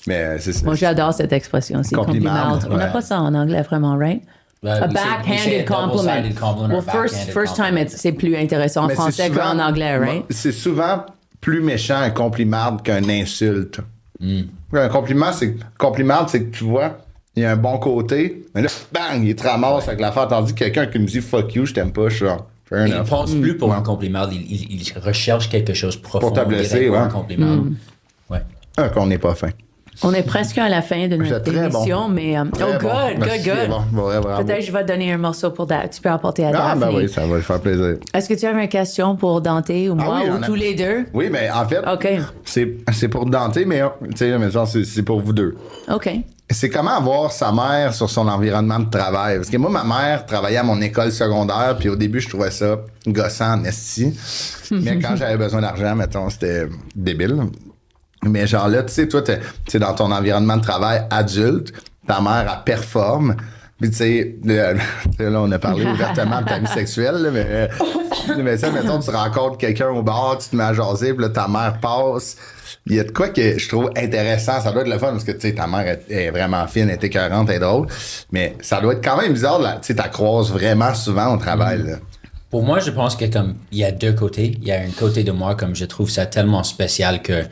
Mais c'est ça. Moi, j'adore cette expression aussi, complimarde. On n'a pas ça en anglais, vraiment, right? A backhanded compliment. Well, first time, c'est plus intéressant en français qu'en anglais, right? C'est souvent plus méchant un complimarde qu'un insulte. Un compliment, c'est que tu vois, il y a un bon côté, mais là, bang, il te ramasse avec l'affaire, tandis que quelqu'un qui me dit « fuck you, je t'aime pas », je suis genre... Il ne pense plus pour un compliment, il recherche quelque chose profond. Pour te blesser, ouais. Un compliment. Ouais. Qu'on n'est pas fin. On est presque à la fin de notre émission, mais... good. Bon, peut-être que je vais te donner un morceau pour tu peux apporter à Daphne. Ah, ben oui, ça va lui faire plaisir. Est-ce que tu as une question pour Dante ou moi, ou tous les deux? Oui, mais en fait, c'est pour Dante, mais c'est pour vous deux. OK. C'est comment avoir sa mère sur son environnement de travail. Parce que moi, ma mère travaillait à mon école secondaire, puis au début, je trouvais ça gossant en esti. Mais quand j'avais besoin d'argent, mettons, c'était débile. Mais genre là, tu sais, toi, t'es dans ton environnement de travail adulte, ta mère, elle performe. Puis tu sais, là, on a parlé ouvertement de ta vie sexuelle, là, mais ça, mettons, tu rencontres quelqu'un au bar, tu te mets à jaser, puis là, ta mère passe. Il y a de quoi que je trouve intéressant. Ça doit être le fun parce que, tu sais, ta mère est vraiment fine, elle est écœurante, elle est drôle. Mais ça doit être quand même bizarre, tu sais, t'as croises vraiment souvent au travail, là. Pour moi, je pense que comme il y a 2 côtés. Il y a un côté de moi, comme je trouve ça tellement spécial que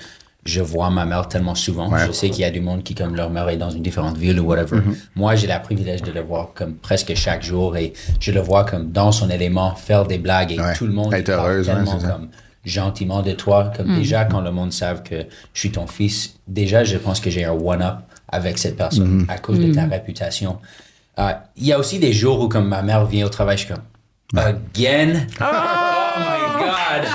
je vois ma mère tellement souvent. Ouais. Je sais qu'il y a du monde qui, comme leur mère est dans une différente ville ou whatever. Moi, j'ai le privilège de le voir comme presque chaque jour et je le vois comme dans son élément, faire des blagues et tout le monde est heureuse, tellement comme gentiment de toi. Comme déjà, quand le monde savent que je suis ton fils, déjà, je pense que j'ai un one-up avec cette personne à cause de ta réputation. Il y a aussi des jours où, comme ma mère vient au travail, je suis comme, again? Oh my God! God!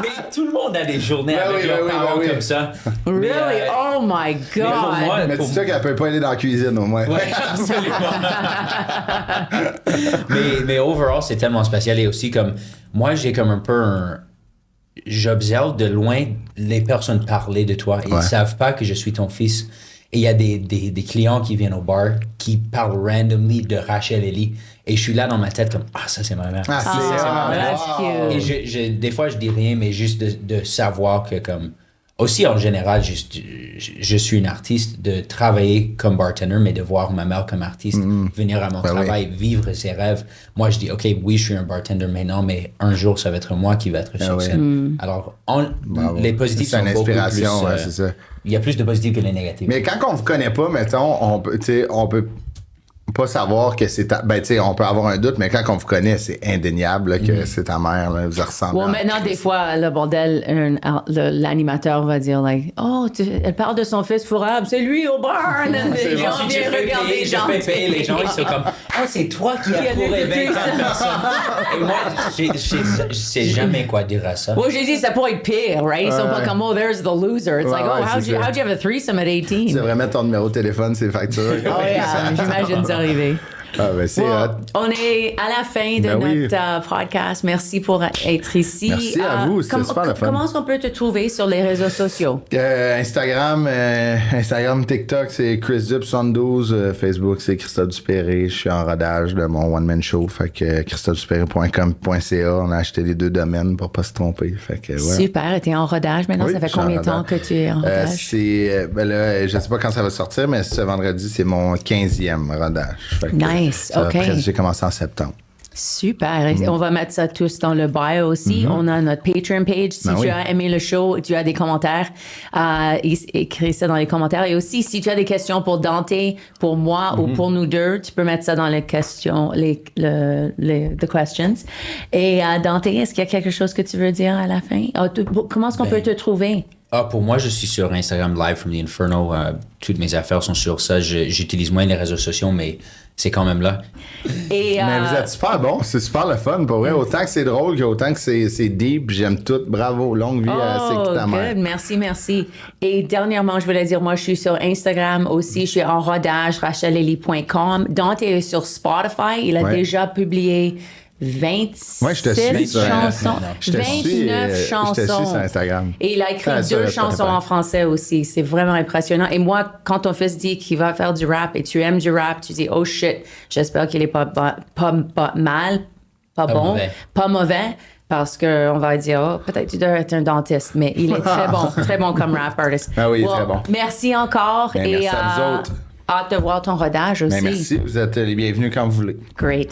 Mais tout le monde a des journées avec leurs parents comme ça. Really? Oh my God! Mais tu sais qu'elle peut pas aller dans la cuisine au moins. Ouais, absolument. mais overall, c'est tellement spécial. Et aussi, comme, moi, j'ai comme un peu j'observe de loin les personnes parler de toi. Ils savent pas que je suis ton fils. Et il y a des clients qui viennent au bar qui parlent randomly de Rachel Ellie. Et je suis là dans ma tête comme, ça c'est ma mère. Ah, c'est ma mère. Wow. Et des fois, je dis rien, mais juste de savoir que comme... Aussi, en général, je suis une artiste, de travailler comme bartender, mais de voir ma mère comme artiste, venir à mon travail, vivre ses rêves. Moi, je dis, OK, oui, je suis un bartender maintenant, mais un jour, ça va être moi qui va être sur scène. Alors, les positifs sont beaucoup plus... C'est une inspiration, c'est ça. Il y a plus de positifs que les négatifs. Mais quand on vous connaît pas, mettons, on peut pas savoir que c'est ta... Ben, tu sais, on peut avoir un doute, mais quand on vous connaît, c'est indéniable là, que c'est ta mère, là, vous ressemblez. Bon, maintenant, des fois, le bordel, l'animateur va dire, like, elle parle de son fils fourrable, c'est lui au bar. Les gens viennent regarder les gens. Je fais payer les gens, ils sont comme, c'est toi qui as fourré 24 personnes. Et moi, je sais jamais quoi dire à ça. Moi, j'ai dit, ça pourrait être pire, right? Ils sont pas comme, there's the loser. It's like, how'd you have a threesome at 18? Tu devrais mettre ton numéro de téléphone, c'est factures. J'imagine ça arriver. Ben c'est on est à la fin de notre podcast. Merci pour être ici. Merci à vous, c'était super le fun. Comment est-ce qu'on peut te trouver sur les réseaux sociaux? Instagram, TikTok, c'est ChrisDup72. Facebook, c'est Christophe Dupéré. Je suis en rodage de mon one-man show. Fait que christophdupéré.com.ca. On a acheté les 2 domaines pour pas se tromper. Fait que, Super. T'es en rodage maintenant? Ça fait combien de temps que tu es en rodage? Je sais pas quand ça va sortir, mais ce vendredi, c'est mon 15e rodage. Fait que, nice. OK. J'ai commencé en septembre. Super. On va mettre ça tous dans le bio aussi. On a notre Patreon page. Si tu as aimé le show, tu as des commentaires, écris ça dans les commentaires. Et aussi, si tu as des questions pour Dante, pour moi ou pour nous deux, tu peux mettre ça dans les questions, the questions. Et Dante, est-ce qu'il y a quelque chose que tu veux dire à la fin? Comment est-ce qu'on peut te trouver? Pour moi, je suis sur Instagram Live from the Inferno. Toutes mes affaires sont sur ça. J'utilise moins les réseaux sociaux, mais c'est quand même là. Mais vous êtes super bon, c'est super le fun, pour vrai. Autant que c'est drôle, qu'autant que c'est deep, j'aime tout. Bravo, longue vie à C'est qui ta mère. Merci. Et dernièrement, je voulais dire, moi, je suis sur Instagram aussi, je suis en rodage, rachelellie.com. Dante est sur Spotify, il a déjà publié 26 chansons. 29 chansons. Je te suis sur Instagram. Et il a écrit 2 chansons en français aussi. C'est vraiment impressionnant. Et moi, quand ton fils dit qu'il va faire du rap et tu aimes du rap, tu dis, oh shit, j'espère qu'il est pas mauvais. Parce qu'on va dire, peut-être tu dois être un dentiste, mais il est très bon comme rap artist. Ah oui, il est très bon. Merci encore. Merci à vous autres. Hâte de voir ton rodage aussi. Merci, vous êtes les bienvenus quand vous voulez. Great.